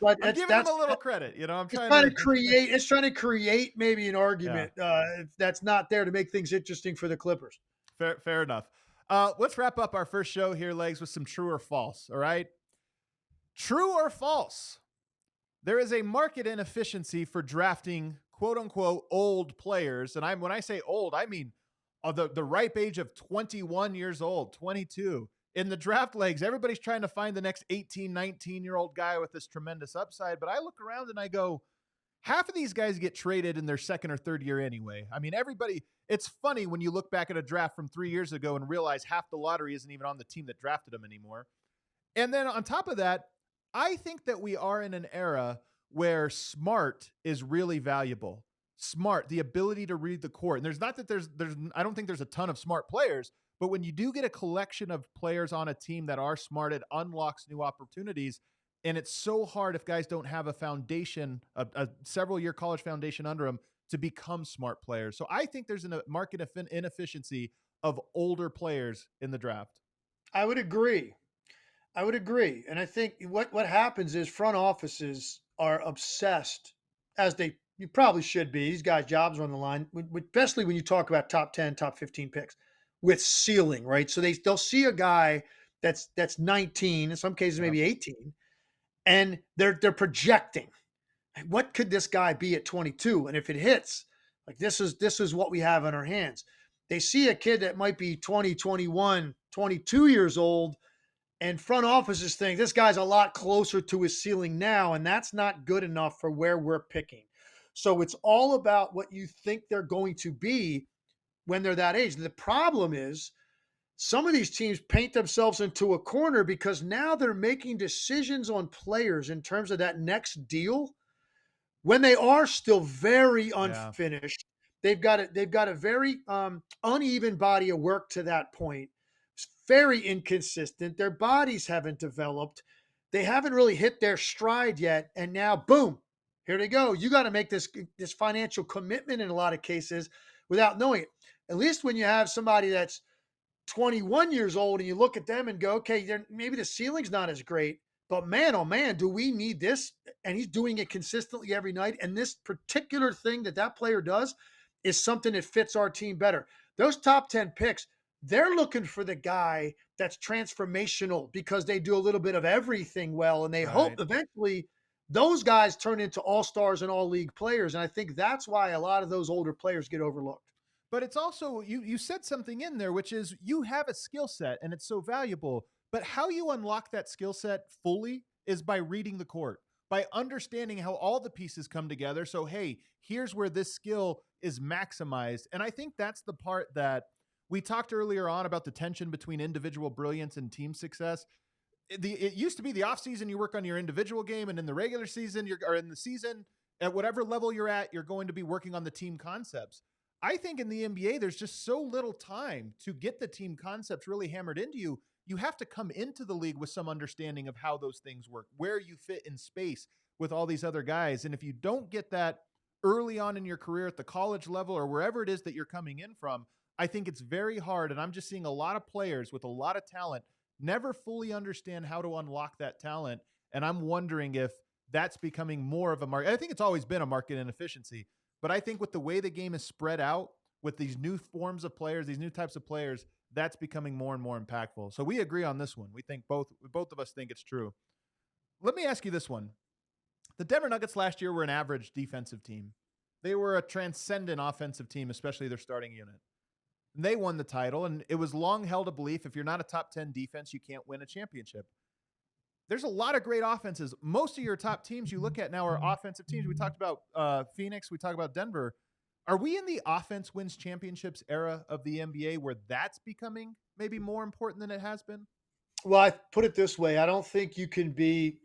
But I'm giving them a little credit, you know. I'm trying to create maybe an argument that's not there to make things interesting for the Clippers. Fair enough. Let's wrap up our first show here, Legs, with some true or false. All right. True or false? There is a market inefficiency for drafting quote unquote old players. And when I say old, I mean the ripe age of 21 years old, 22. In the draft, Legs, everybody's trying to find the next 18, 19-year-old guy with this tremendous upside. But I look around and I go, half of these guys get traded in their second or third year anyway. I mean, it's funny when you look back at a draft from 3 years ago and realize half the lottery isn't even on the team that drafted them anymore. And then on top of that, I think that we are in an era where smart is really valuable. Smart, the ability to read the court. And there's not that I don't think there's a ton of smart players, but when you do get a collection of players on a team that are smart, it unlocks new opportunities. And it's so hard if guys don't have a foundation, a several-year college foundation under them to become smart players. So I think there's a market inefficiency of older players in the draft. I would agree. And I think what happens is front offices are obsessed, as you probably should be. These guys' jobs are on the line, especially when you talk about top 10, top 15 picks with ceiling, right? So they'll see a guy that's 19, in some cases maybe 18, and they're projecting, what could this guy be at 22? And if it hits, like this is what we have in our hands. They see a kid that might be 20, 21, 22 years old, and front offices think this guy's a lot closer to his ceiling now, and that's not good enough for where we're picking. So it's all about what you think they're going to be when they're that age. The problem is some of these teams paint themselves into a corner because now they're making decisions on players in terms of that next deal when they are still very unfinished. They've got a very uneven body of work to that point. It's very inconsistent. Their bodies haven't developed. they haven't really hit their stride yet. And now, boom, here they go. You got to make this financial commitment in a lot of cases without knowing it. At least when you have somebody that's 21 years old and you look at them and go, okay, maybe the ceiling's not as great, but man, oh man, do we need this? And he's doing it consistently every night. And this particular thing that player does is something that fits our team better. Those top 10 picks, they're looking for the guy that's transformational because they do a little bit of everything well. And they hope eventually those guys turn into all-stars and all-league players. And I think that's why a lot of those older players get overlooked. But it's also, you said something in there, which is you have a skill set and it's so valuable, but how you unlock that skill set fully is by reading the court, by understanding how all the pieces come together. So, hey, here's where this skill is maximized. And I think that's the part that we talked earlier on about the tension between individual brilliance and team success. It used to be the offseason, you work on your individual game, and in the regular season, or in the season, at whatever level you're at, you're going to be working on the team concepts. I think in the NBA, there's just so little time to get the team concepts really hammered into you. You have to come into the league with some understanding of how those things work, where you fit in space with all these other guys. And if you don't get that early on in your career at the college level or wherever it is that you're coming in from, I think it's very hard. And I'm just seeing a lot of players with a lot of talent never fully understand how to unlock that talent. And I'm wondering if that's becoming more of a market. I think it's always been a market inefficiency. But I think with the way the game is spread out, with these new forms of players, these new types of players, that's becoming more and more impactful. So we agree on this one. We think both of us think it's true. Let me ask you this one. The Denver Nuggets last year were an average defensive team. They were a transcendent offensive team, especially their starting unit. And they won the title, and it was long held a belief if you're not a top 10 defense, you can't win a championship. There's a lot of great offenses. Most of your top teams you look at now are offensive teams. We talked about Phoenix. We talked about Denver. Are we in the offense wins championships era of the NBA where that's becoming maybe more important than it has been? Well, I put it this way. I don't think you can be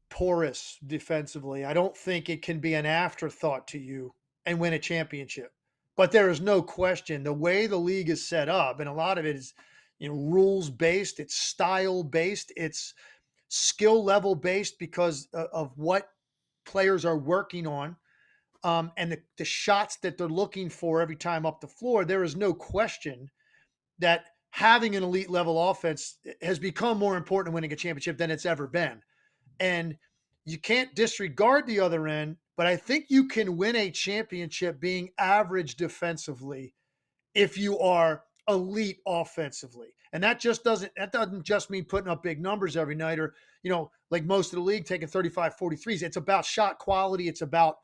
porous defensively. I don't think it can be an afterthought to you and win a championship. But there is no question the way the league is set up, and a lot of it is, rules based, it's style based, it's skill level based because of what players are working on, and the shots that they're looking for every time up the floor. There is no question that having an elite level offense has become more important in winning a championship than it's ever been. And you can't disregard the other end, but I think you can win a championship being average defensively if you are elite offensively. And that doesn't just mean putting up big numbers every night or, like most of the league taking 35, 43s. It's about shot quality. It's about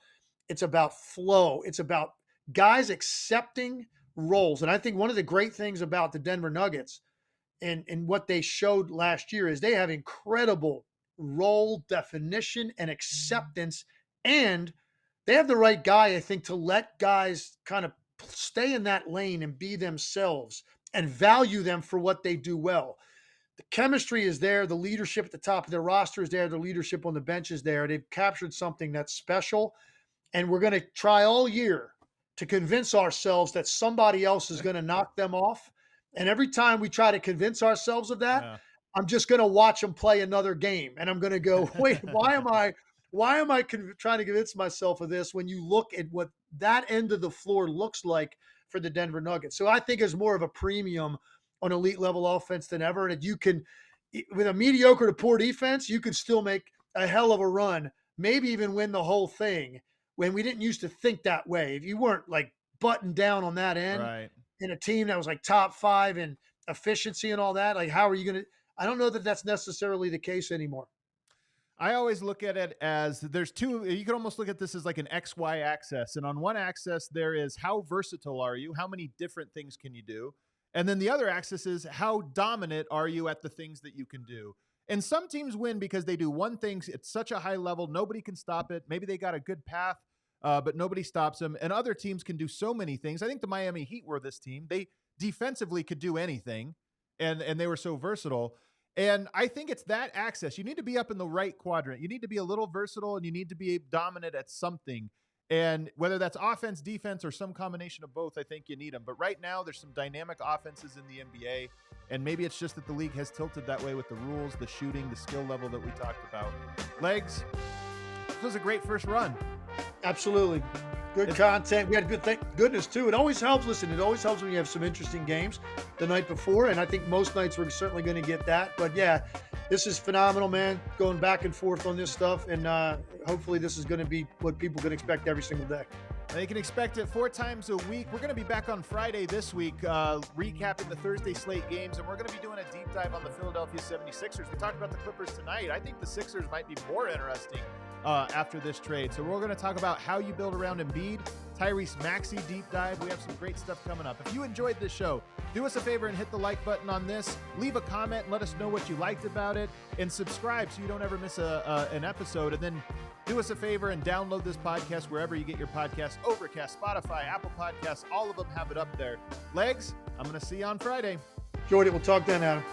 flow. It's about guys accepting roles. And I think one of the great things about the Denver Nuggets and what they showed last year is they have incredible role definition and acceptance. And they have the right guy, I think, to let guys kind of stay in that lane and be themselves and value them for what they do well. The chemistry is there. The leadership at the top of their roster is there. The leadership on the bench is there. They've captured something that's special. And we're going to try all year to convince ourselves that somebody else is going to knock them off. And every time we try to convince ourselves of that, I'm just going to watch them play another game. And I'm going to go, wait, why am I trying to convince myself of this when you look at what that end of the floor looks like for the Denver Nuggets? So I think it's more of a premium on elite level offense than ever. And you can, with a mediocre to poor defense, you could still make a hell of a run, maybe even win the whole thing, when we didn't used to think that way. If you weren't like buttoned down on that end in a team that was like top 5 in efficiency and all that, like how are you going to, I don't know that that's necessarily the case anymore. I always look at it as there's two. You can almost look at this as like an XY axis. And on one axis, there is how versatile are you? How many different things can you do? And then the other axis is how dominant are you at the things that you can do? And some teams win because they do one thing at such a high level, nobody can stop it. Maybe they got a good path, but nobody stops them. And other teams can do so many things. I think the Miami Heat were this team. They defensively could do anything, and they were so versatile. And I think it's that axis. You need to be up in the right quadrant. You need to be a little versatile, and you need to be dominant at something. And whether that's offense, defense, or some combination of both, I think you need them. But right now, there's some dynamic offenses in the NBA. And maybe it's just that the league has tilted that way with the rules, the shooting, the skill level that we talked about. Legs, this was a great first run. Absolutely. Good content. We had good goodness too. It always helps. Listen, it always helps when you have some interesting games the night before. And I think most nights we're certainly going to get that. But yeah, this is phenomenal, man. Going back and forth on this stuff. And hopefully this is going to be what people can expect every single day. They can expect it 4 times a week. We're going to be back on Friday this week, recapping the Thursday slate games, and we're going to be doing a deep dive on the Philadelphia 76ers. We talked about the Clippers tonight. I think the Sixers might be more interesting after this trade. So we're going to talk about how you build around Embiid, Tyrese Maxey deep dive. We have some great stuff coming up. If you enjoyed this show, do us a favor and hit the like button on this. Leave a comment and let us know what you liked about it, and subscribe so you don't ever miss an episode. And then do us a favor and download this podcast wherever you get your podcasts. Overcast, Spotify, Apple Podcasts, all of them have it up there. Legs, I'm going to see you on Friday. Enjoyed it. We'll talk then, Adam.